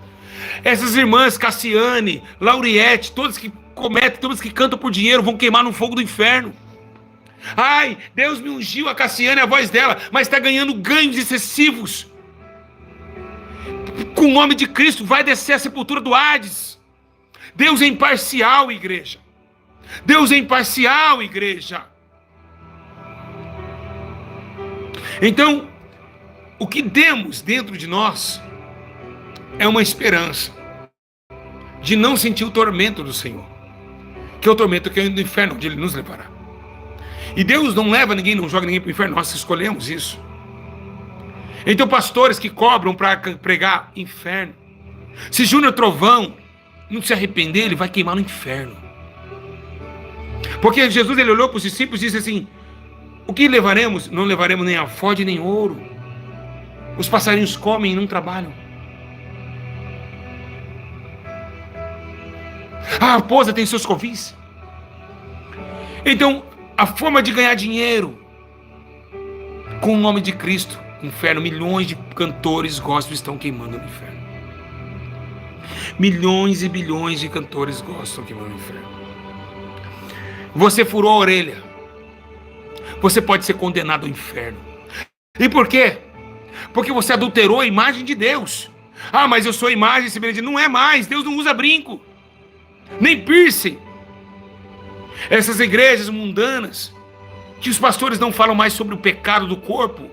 [SPEAKER 1] Essas irmãs, Cassiane, Lauriette, todas que cometem, todas que cantam por dinheiro, vão queimar no fogo do inferno. Ai, Deus me ungiu, a Cassiane, a voz dela, mas está ganhando ganhos excessivos. Com o nome de Cristo, vai descer a sepultura do Hades. Deus é imparcial, igreja. Deus é imparcial, igreja. Então, o que temos dentro de nós é uma esperança de não sentir o tormento do Senhor, que é o tormento que é do inferno, onde Ele nos levará. E Deus não leva ninguém, não joga ninguém para o inferno, nós escolhemos isso. Então, pastores que cobram para pregar inferno, se Júnior Trovão não se arrepender, ele vai queimar no inferno. Porque Jesus, ele olhou para os discípulos e disse assim: o que levaremos? Não levaremos nem alforje nem ouro. Os passarinhos comem e não trabalham. A raposa tem seus covis. Então, a forma de ganhar dinheiro com o nome de Cristo, inferno, milhões de cantores gospel estão queimando no inferno. Milhões e bilhões de cantores gospel estão queimando no inferno. Você furou a orelha, você pode ser condenado ao inferno. E por quê? Porque você adulterou a imagem de Deus. Ah, mas eu sou imagem e semelhança. Não é mais, Deus não usa brinco, nem piercing. Essas igrejas mundanas, que os pastores não falam mais sobre o pecado do corpo,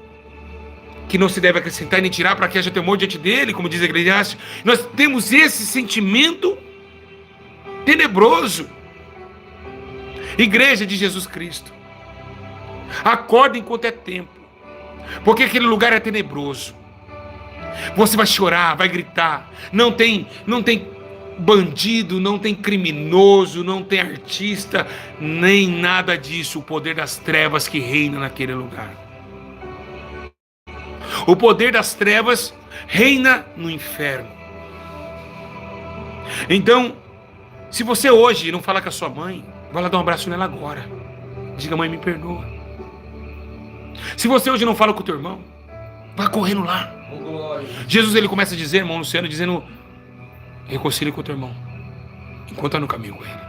[SPEAKER 1] que não se deve acrescentar nem tirar para que haja temor diante dele, como diz a Eclesiastes. Nós temos esse sentimento tenebroso. Igreja de Jesus Cristo, acorda enquanto é tempo, porque aquele lugar é tenebroso. Você vai chorar, vai gritar. Não tem bandido, não tem criminoso, não tem artista, nem nada disso. O poder das trevas que reina naquele lugar. O poder das trevas reina no inferno. Então, se você hoje não fala com a sua mãe, vai lá dar um abraço nela agora. Diga: mãe, me perdoa. Se você hoje não fala com o teu irmão, vai correndo lá. Jesus, ele começa a dizer, irmão Luciano, dizendo: reconcilie com o teu irmão enquanto está no caminho com ele.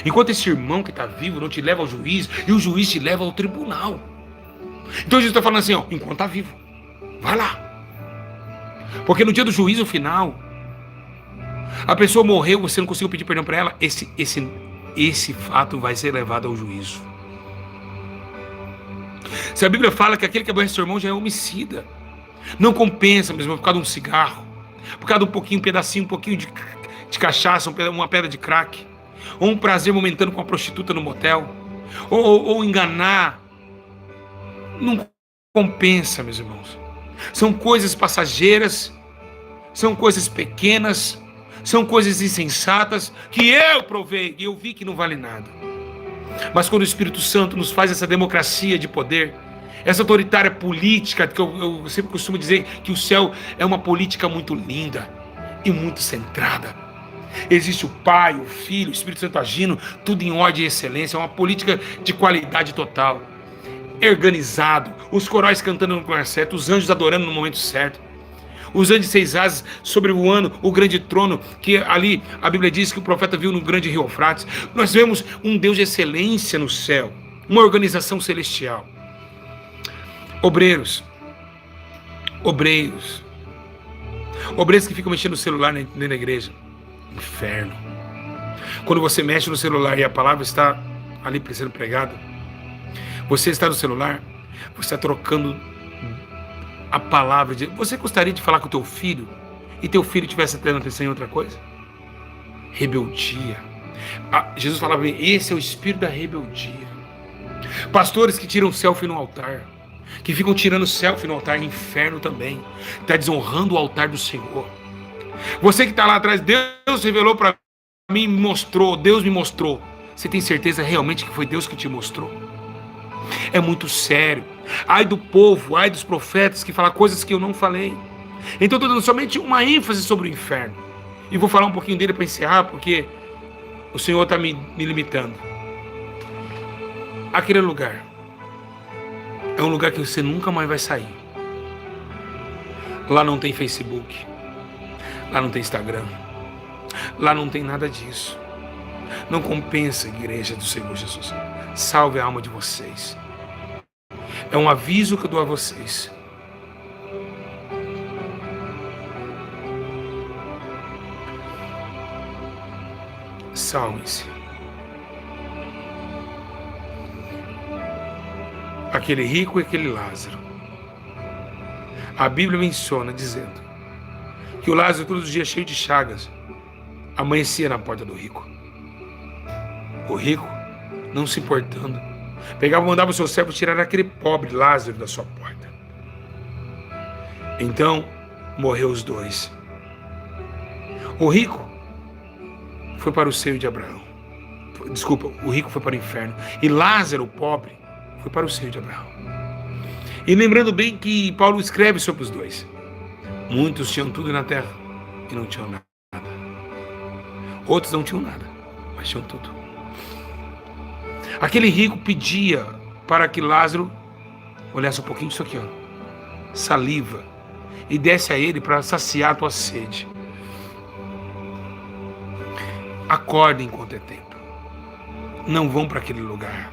[SPEAKER 1] Enquanto esse irmão que está vivo não te leva ao juiz, e o juiz te leva ao tribunal. Então Jesus está falando assim, ó, enquanto está vivo, vai lá. Porque no dia do juízo final, a pessoa morreu, você não conseguiu pedir perdão para ela, esse fato vai ser levado ao juízo. Se a Bíblia fala que aquele que aborrece seu irmão já é homicida, não compensa mesmo por causa de um cigarro, por causa de um pedacinho, um pouquinho de cachaça, uma pedra de crack, ou um prazer momentâneo com uma prostituta no motel, ou enganar. Não compensa, meus irmãos. São coisas passageiras, são coisas pequenas, são coisas insensatas que eu provei e eu vi que não vale nada. Mas quando o Espírito Santo nos faz essa democracia de poder, essa autoritária política, que eu sempre costumo dizer que o céu é uma política muito linda e muito centrada. Existe o Pai, o Filho, o Espírito Santo agindo, tudo em ordem e excelência, é uma política de qualidade total. Organizado, os corais cantando no lugar certo, os anjos adorando no momento certo, os anjos de 6 asas sobrevoando o grande trono, que ali a Bíblia diz que o profeta viu no grande rio Eufrates. Nós vemos um Deus de excelência no céu, uma organização celestial. Obreiros que ficam mexendo no celular dentro da igreja. Inferno. Quando você mexe no celular e a palavra está ali sendo pregada, você está no celular, você está trocando a palavra de... Você gostaria de falar com o teu filho e teu filho estivesse prestando atenção em outra coisa? Rebeldia. Jesus falava: esse é o espírito da rebeldia. Pastores que tiram selfie no altar, que ficam tirando selfie no altar, inferno também. Está desonrando o altar do Senhor. Você que está lá atrás, Deus revelou para mim, me mostrou, Deus me mostrou. Você tem certeza realmente que foi Deus que te mostrou? É muito sério. Ai do povo, ai dos profetas que falam coisas que eu não falei. Então estou dando somente uma ênfase sobre o inferno. E vou falar um pouquinho dele para encerrar, porque o Senhor está me limitando. Aquele lugar é um lugar que você nunca mais vai sair. Lá não tem Facebook, lá não tem Instagram, lá não tem nada disso. Não compensa, igreja do Senhor Jesus. Salve a alma de vocês. É um aviso que eu dou a vocês. Salve-se. Aquele rico e aquele Lázaro. A Bíblia menciona dizendo que o Lázaro, todos os dias cheio de chagas, amanhecia na porta do rico. O rico, não se importando, mandava o seu servo tirar aquele pobre Lázaro da sua porta. Então morreu os dois. O rico foi para o seio de Abraão. Desculpa, o rico foi para o inferno. E Lázaro, o pobre, foi para o seio de Abraão. E lembrando bem que Paulo escreve sobre os dois. Muitos tinham tudo na terra e não tinham nada. Outros não tinham nada, mas tinham tudo. Aquele rico pedia para que Lázaro olhasse um pouquinho disso aqui, ó, saliva, e desse a ele para saciar a tua sede. Acordem enquanto é tempo. Não vão para aquele lugar.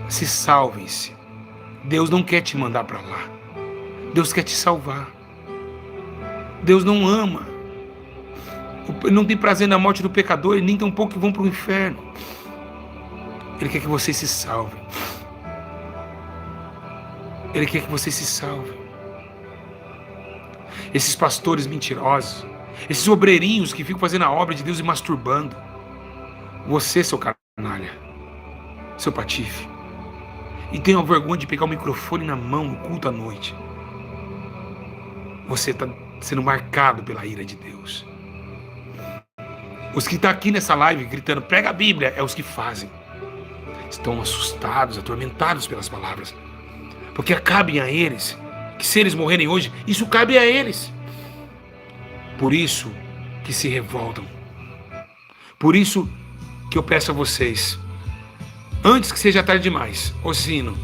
[SPEAKER 1] Se salvem-se. Deus não quer te mandar para lá. Deus quer te salvar. Deus não ama. Não tem prazer na morte do pecador, e nem tampouco que vão para o inferno. Ele quer que você se salve. Ele quer que você se salve. Esses pastores mentirosos, esses obreirinhos que ficam fazendo a obra de Deus e masturbando. Você, seu canalha, seu patife, e tenha vergonha de pegar o microfone na mão no culto à noite. Você está sendo marcado pela ira de Deus. Os que estão aqui nessa live gritando, prega a Bíblia, é os que fazem. Estão assustados, atormentados pelas palavras. Porque cabem a eles, que se eles morrerem hoje, isso cabe a eles. Por isso que se revoltam. Por isso que eu peço a vocês, antes que seja tarde demais, o sino.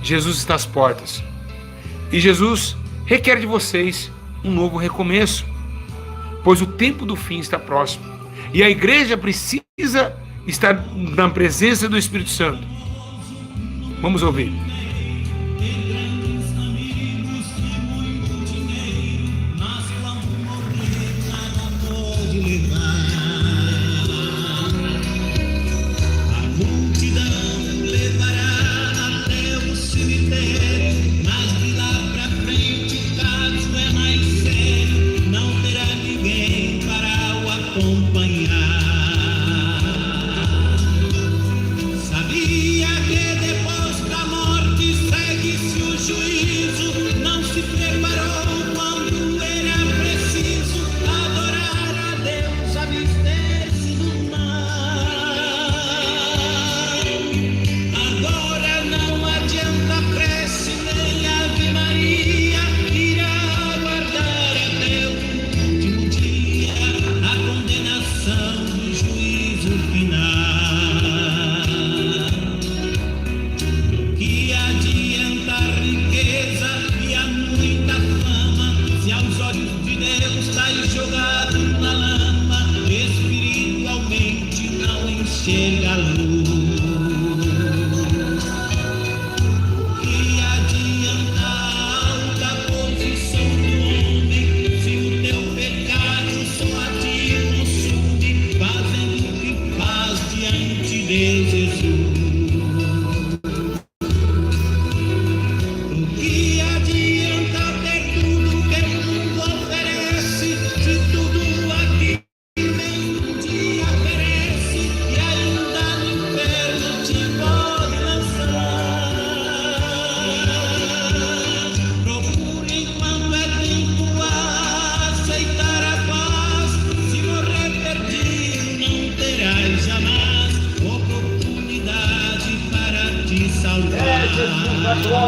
[SPEAKER 1] Jesus está às portas. E Jesus requer de vocês um novo recomeço, pois o tempo do fim está próximo. E a igreja precisa estar na presença do Espírito Santo. Vamos ouvir.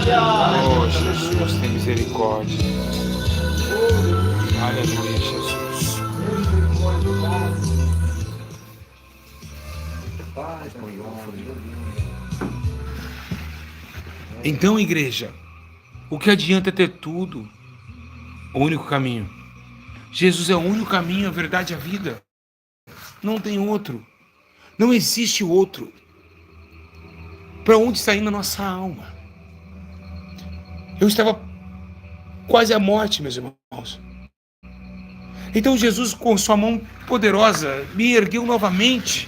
[SPEAKER 1] Oh, Jesus, tem misericórdia. Aleluia, Jesus. Então, igreja, o que adianta ter tudo? O único caminho. Jesus é o único caminho, a verdade e a vida. Não tem outro. Não existe outro. Para onde está indo a nossa alma? Eu estava quase à morte, meus irmãos. Então Jesus, com sua mão poderosa, me ergueu novamente.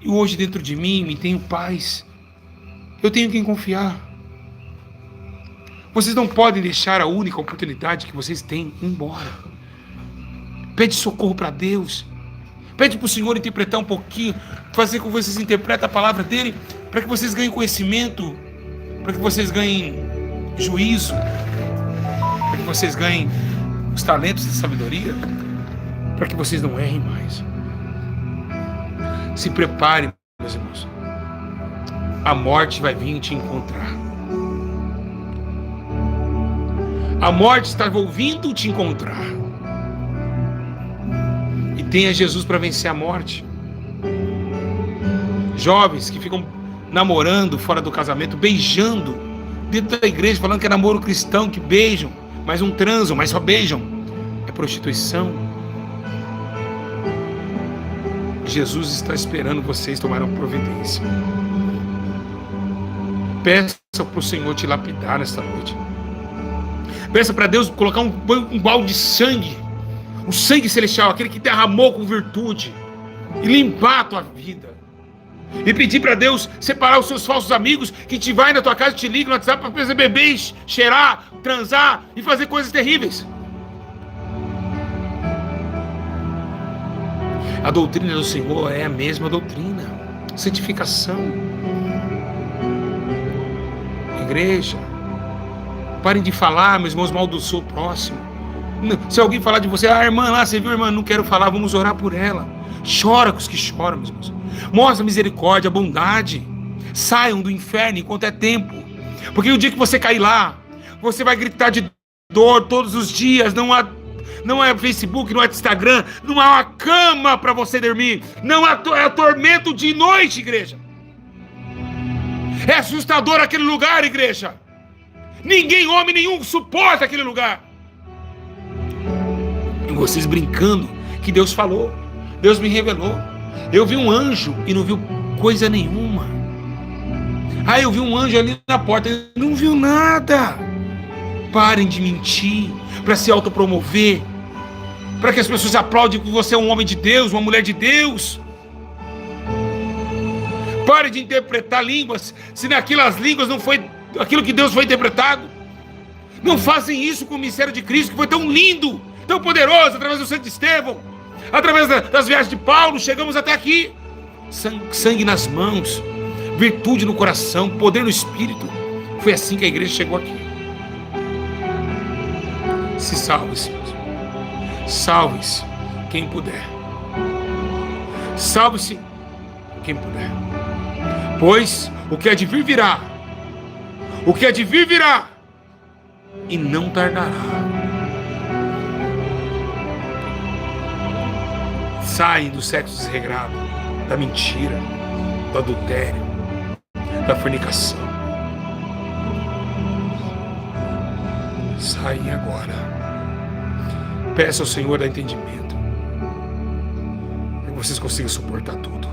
[SPEAKER 1] E hoje dentro de mim me tenho paz. Eu tenho quem confiar. Vocês não podem deixar a única oportunidade que vocês têm ir embora. Pede socorro para Deus. Pede para o Senhor interpretar um pouquinho, fazer com que vocês interpretem a palavra dele, para que vocês ganhem conhecimento, para que vocês ganhem juízo, para que vocês ganhem os talentos de sabedoria, para que vocês não errem mais. Se preparem, meus irmãos. A morte vai vir te encontrar. A morte está vindo te encontrar. E tenha Jesus para vencer a morte. Jovens que ficam namorando fora do casamento, beijando dentro da igreja, falando que é namoro cristão, que beijam, mas não transam, mas só beijam. É prostituição. Jesus está esperando vocês tomarem providência. Peça para o Senhor te lapidar nesta noite. Peça para Deus colocar um balde de sangue, o sangue celestial, aquele que derramou com virtude, e limpar a tua vida. E pedir para Deus separar os seus falsos amigos que te vai na tua casa, te ligam no WhatsApp para fazer beber, cheirar, transar e fazer coisas terríveis. A doutrina do Senhor é a mesma doutrina. Santificação. Igreja, parem de falar, meus irmãos, mal do seu próximo. Se alguém falar de você, irmã lá, você viu, irmã, não quero falar, vamos orar por ela. Chora com os que choram, meus irmãos. Mostra misericórdia, bondade. Saiam do inferno enquanto é tempo. Porque o dia que você cair lá, você vai gritar de dor todos os dias. Não há Facebook, não há Instagram, não há uma cama para você dormir. Não há tormento de noite, igreja. É assustador aquele lugar, igreja. Ninguém, homem nenhum, suporta aquele lugar. E vocês brincando que Deus falou, Deus me revelou. Eu vi um anjo e não viu coisa nenhuma. Eu vi um anjo ali na porta e não viu nada. Parem de mentir para se autopromover, para que as pessoas aplaudem que você é um homem de Deus, uma mulher de Deus. Pare de interpretar línguas, se naquelas línguas não foi aquilo que Deus foi interpretado. Não fazem isso com o mistério de Cristo, que foi tão lindo, tão poderoso, através do sangue Estevão, através das viagens de Paulo, chegamos até aqui. Sangue nas mãos, virtude no coração, poder no espírito. Foi assim que a igreja chegou aqui. Se salve-se, salve-se quem puder. Salve-se quem puder. Pois o que há de vir virá. O que há de vir virá. E não tardará. Saem do sexo desregrado, da mentira, do adultério, da fornicação. Saem agora. Peça ao Senhor dar entendimento, para que vocês consigam suportar tudo.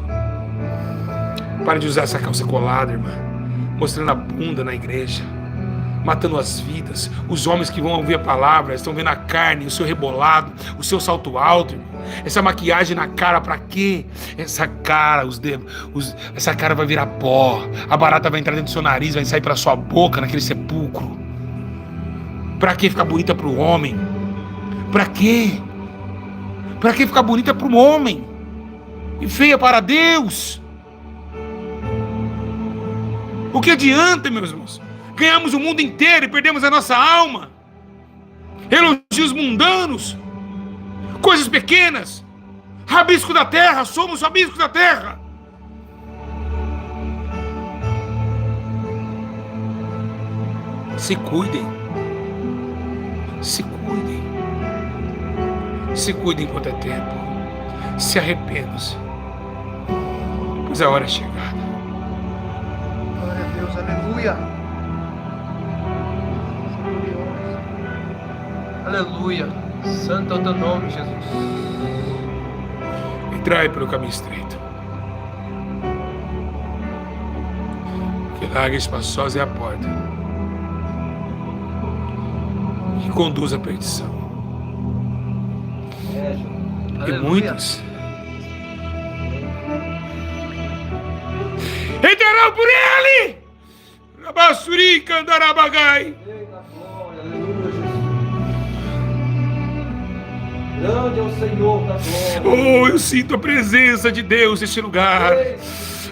[SPEAKER 1] Pare de usar essa calça colada, irmã, mostrando a bunda na igreja, matando as vidas. Os homens que vão ouvir a palavra estão vendo a carne, o seu rebolado, o seu salto alto, irmã. Essa maquiagem na cara, pra quê? Essa cara, essa cara vai virar pó. A barata vai entrar dentro do seu nariz, vai sair pela sua boca, naquele sepulcro. Pra que ficar bonita pro homem? Pra quê? Pra que ficar bonita pro homem? E feia para Deus? O que adianta, meus irmãos? Ganhamos o mundo inteiro e perdemos a nossa alma. Elogios mundanos, coisas pequenas, rabisco da terra, somos rabisco da terra. Se cuidem. Se cuidem. Se cuidem enquanto é tempo. Se arrependam-se, pois a hora é chegada.
[SPEAKER 2] Glória a Deus, aleluia. Aleluia. Santo é o teu nome, Jesus.
[SPEAKER 1] Entrai pelo caminho estreito, que larga e espaçosa é a porta que conduz à perdição. E muitos entrarão por ele. Rabassuri Candarabagai.
[SPEAKER 2] Grande é o Senhor da glória.
[SPEAKER 1] Oh, eu sinto a presença de Deus neste lugar.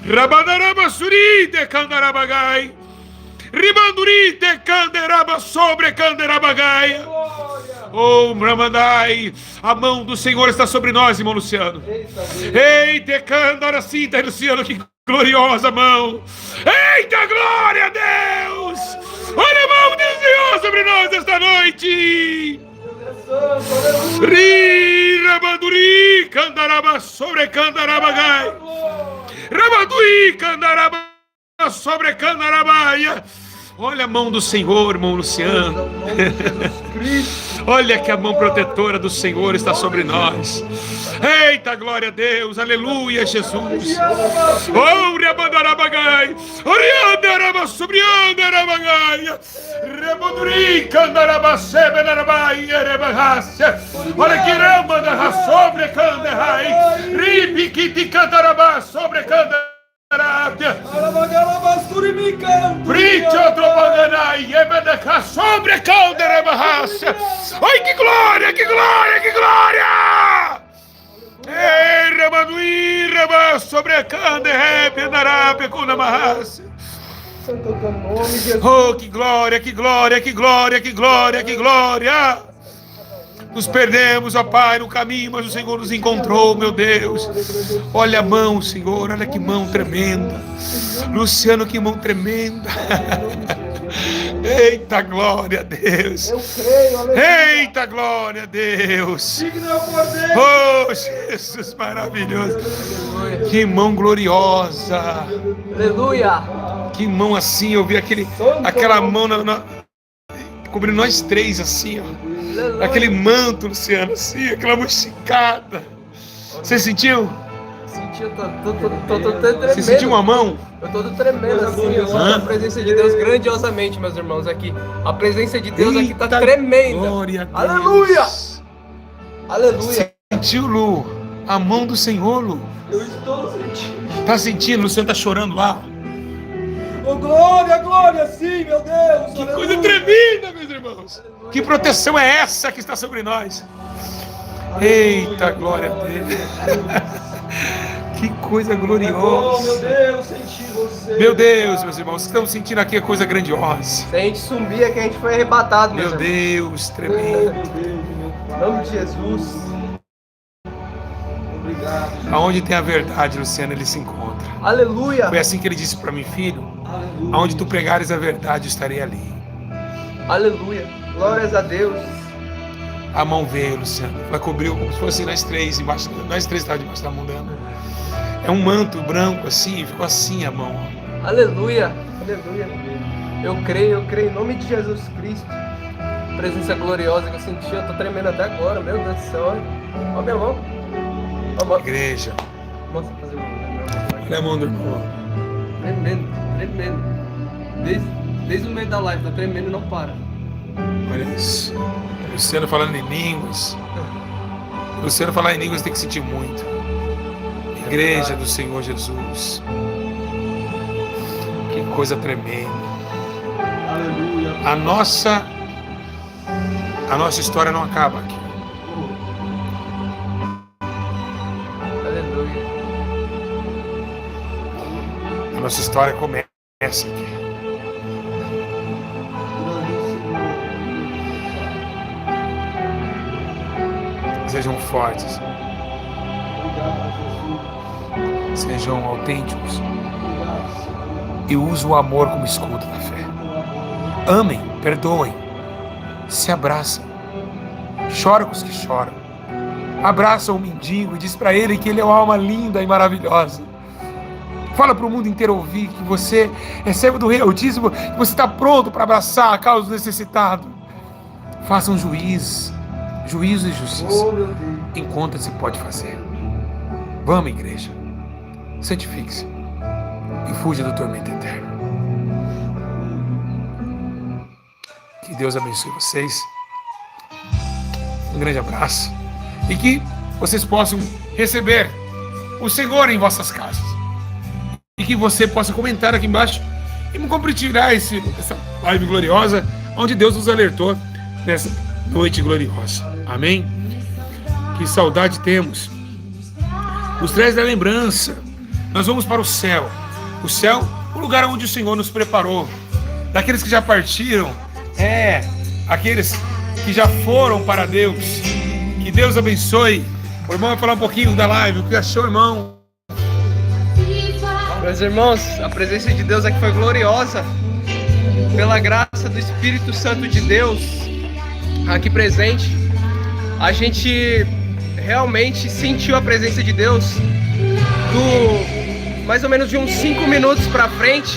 [SPEAKER 1] Rabadarabassuri de Candarabagai. Ribanduri de Canderaba sobre Candarabagai. Oh, Ramandai, a mão do Senhor está sobre nós, irmão Luciano. Eita, Candaracita, Luciano, que gloriosa mão. Eita, glória a Deus. Olha a mão do Senhor sobre nós esta noite. Rabaduri, Candaraba sobre Candarabagai. Rabadui, Candaraba sobre Candarabaia. Olha a mão do Senhor, irmão Luciano. Olha que a mão protetora do Senhor está sobre nós. Eita, glória a Deus, aleluia, Jesus. Oh, Rabandarabagai, Oriandaraba subriandarabagai, Reboduri, Candaraba sebenarabai, Erebahasia. Olha que Ramandara sobre Candarai, Ribikiti Candaraba sobre Candarai. sobre a caldeira barraça. Ai, que glória, que glória, que glória! Ei, Rabaduí, Rabá, sobre a caldeira, Pedará, com a barraça.
[SPEAKER 2] Santo é o teu nome, Jesus.
[SPEAKER 1] Oh, que glória, que glória, que glória, que glória, que glória! Nos perdemos, ó Pai, no caminho, mas o Senhor nos encontrou, meu Deus. Olha a mão, Senhor, olha que mão tremenda. Luciano, que mão tremenda. Eita, glória a Deus.
[SPEAKER 2] Eu creio, aleluia.
[SPEAKER 1] Eita, glória a Deus.
[SPEAKER 2] Digno é o Cordeiro.
[SPEAKER 1] Oh, Jesus maravilhoso. Que mão gloriosa.
[SPEAKER 2] Aleluia.
[SPEAKER 1] Que mão assim, eu vi aquela mão cobrindo nós três assim, ó. Aquele manto, Luciano, assim, aquela mão esticada. Você sentiu?
[SPEAKER 2] Senti, eu tô tremendo.
[SPEAKER 1] Você sentiu uma mão?
[SPEAKER 2] Eu tô todo tremendo assim, eu sinto a presença de Deus grandiosamente, meus irmãos, aqui. A presença de Deus aqui tá tremenda.
[SPEAKER 1] Glória a Deus.
[SPEAKER 2] Aleluia! Aleluia!
[SPEAKER 1] Sentiu, Lu? A mão do Senhor, Lu?
[SPEAKER 2] Eu estou sentindo.
[SPEAKER 1] Tá sentindo? Luciano tá chorando lá?
[SPEAKER 2] Oh, glória, glória, sim, meu Deus!
[SPEAKER 1] Que coisa tremenda, meus irmãos! Que proteção é essa que está sobre nós? Eita, glória a Deus! Que coisa gloriosa!
[SPEAKER 2] Oh, meu Deus, senti você!
[SPEAKER 1] Meu Deus, meus irmãos, estamos sentindo aqui a coisa grandiosa.
[SPEAKER 2] Se a gente sumir é que a gente foi arrebatado,
[SPEAKER 1] Meu Deus, tremendo.
[SPEAKER 2] Em nome de Jesus. Obrigado.
[SPEAKER 1] Aonde tem a verdade, Luciano, ele se encontra.
[SPEAKER 2] Aleluia!
[SPEAKER 1] Foi assim que ele disse para mim, filho. Aonde tu pregares a verdade, eu estarei ali.
[SPEAKER 2] Aleluia! Glórias a Deus!
[SPEAKER 1] A mão veio, Luciano. Ela cobriu como se fosse nós três embaixo. Nós três estávamos debaixo da mão dela. É um manto branco assim, ficou assim a mão.
[SPEAKER 2] Aleluia! Aleluia! Eu creio em nome de Jesus Cristo. Presença gloriosa que eu senti, eu tô tremendo até agora, meu Deus do céu. Ó minha mão. Ó,
[SPEAKER 1] Igreja.
[SPEAKER 2] mostra fazer
[SPEAKER 1] Olha a mão do irmão.
[SPEAKER 2] Tremendo, tremendo. Desde o meio da live, tá tremendo e não para.
[SPEAKER 1] Olha isso. Luciano falando em línguas. Luciano falar em línguas tem que sentir muito. Igreja do Senhor Jesus. Que coisa tremenda.
[SPEAKER 2] Aleluia.
[SPEAKER 1] A nossa história não acaba aqui.
[SPEAKER 2] Aleluia.
[SPEAKER 1] A nossa história começa aqui. Sejam fortes. Sejam autênticos. E usem o amor como escudo da fé. Amem, perdoem. Se abraçam. Chora com os que choram. Abraça o mendigo e diz para ele que ele é uma alma linda e maravilhosa. Fala para o mundo inteiro ouvir que você é servo do Rei Altíssimo, que você está pronto para abraçar a causa do necessitado. Façam juízo e justiça. Encontra se pode fazer. Vamos, igreja. Santifique-se e fuja do tormento eterno. Que Deus abençoe vocês. Um grande abraço. E que vocês possam receber o Senhor em vossas casas. E que você possa comentar aqui embaixo e compartilhar essa live gloriosa, onde Deus nos alertou nessa noite gloriosa. Amém? Que saudade temos. Os três da lembrança. Nós vamos para o céu. O céu, o lugar onde o Senhor nos preparou. Daqueles que já partiram. Aqueles que já foram para Deus. Que Deus abençoe. O irmão vai falar um pouquinho da live. O que achou, irmão?
[SPEAKER 2] Meus irmãos, a presença de Deus aqui foi gloriosa. Pela graça do Espírito Santo de Deus aqui presente, a gente realmente sentiu a presença de Deus mais ou menos de uns 5 minutos pra frente.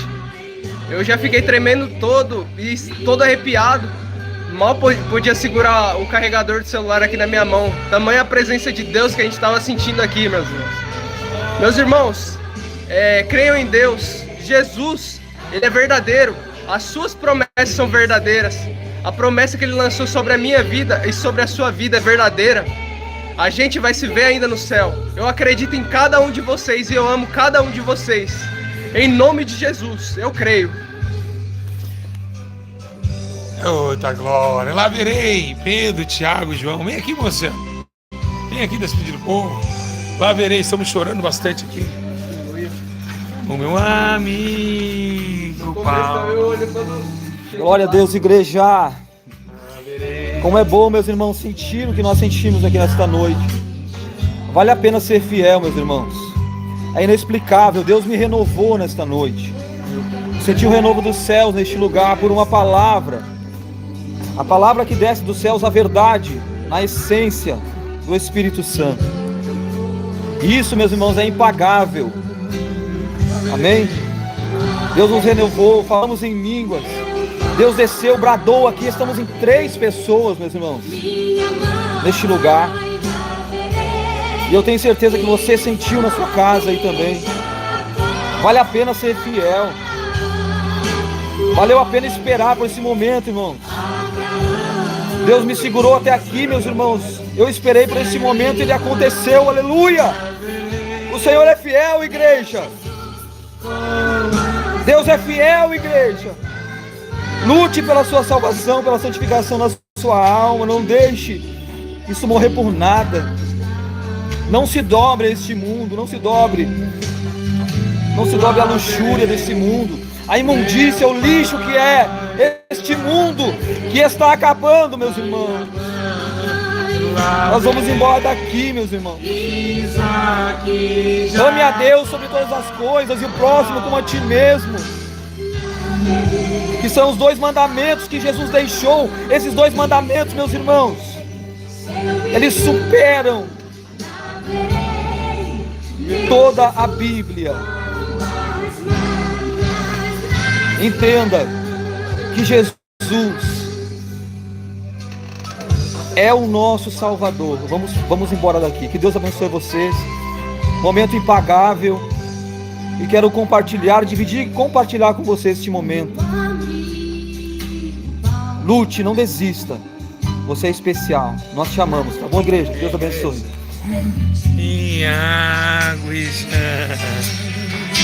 [SPEAKER 2] Eu já fiquei tremendo todo arrepiado. Mal podia segurar o carregador do celular aqui na minha mão. Tamanha a presença de Deus que a gente estava sentindo aqui, meus irmãos. Meus irmãos, creiam em Deus. Jesus, Ele é verdadeiro. As suas promessas são verdadeiras. A promessa que Ele lançou sobre a minha vida e sobre a sua vida é verdadeira. A gente vai se ver ainda no céu. Eu acredito em cada um de vocês e eu amo cada um de vocês. Em nome de Jesus, eu creio.
[SPEAKER 1] Eita glória, lá verei. Pedro, Tiago, João, vem aqui, moça. Vem aqui, despedir do povo. Lá verei, estamos chorando bastante aqui. O meu amigo Paulo.
[SPEAKER 3] Glória a Deus, igreja. Como é bom, meus irmãos, sentir o que nós sentimos aqui nesta noite. Vale a pena ser fiel, meus irmãos. É inexplicável, Deus me renovou nesta noite. Senti o renovo dos céus neste lugar por uma palavra. A palavra que desce dos céus, a verdade, na essência do Espírito Santo. Isso, meus irmãos, é impagável. Amém? Deus nos renovou, falamos em línguas. Deus desceu, bradou aqui. Estamos em 3 pessoas, meus irmãos, neste lugar. E eu tenho certeza que você sentiu na sua casa aí também. Vale a pena ser fiel. Valeu a pena esperar por esse momento, irmãos. Deus me segurou até aqui, meus irmãos. Eu esperei por esse momento e ele aconteceu, aleluia. O Senhor é fiel, igreja. Deus é fiel, igreja. Lute pela sua salvação, pela santificação da sua alma. Não deixe isso morrer por nada. Não se dobre a este mundo. Não se dobre à luxúria desse mundo, a imundícia, o lixo que é este mundo que está acabando, meus irmãos. Nós vamos embora daqui, meus irmãos. Ame a Deus sobre todas as coisas e o próximo como a ti mesmo, que são os 2 mandamentos que Jesus deixou. Esses 2 mandamentos, meus irmãos, eles superam toda a Bíblia. Entenda que Jesus é o nosso Salvador. Vamos embora daqui. Que Deus abençoe vocês. Momento impagável. E quero compartilhar, dividir e compartilhar com vocês este momento. Lute, não desista. Você é especial. Nós te amamos, tá bom, igreja? Deus abençoe.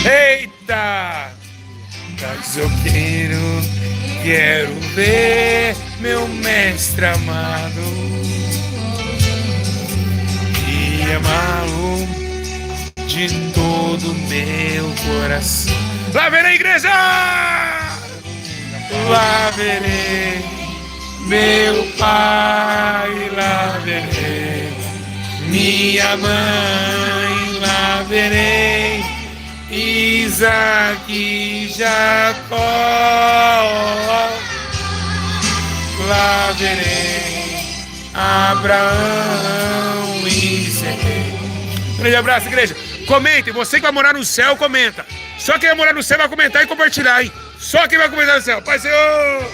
[SPEAKER 1] Eita! Mas eu quero ver meu mestre amado e amá-lo de todo meu coração. Lá verei, igreja! Lá verei meu pai, lá verei minha mãe, lá verei Isaac e Jacó, lá verei Abraão e Isaac. Grande abraço, igreja. Comentem, você que vai morar no céu, comenta. Só quem vai morar no céu vai comentar e compartilhar, hein? Só quem vai comentar no céu. Pai, Senhor!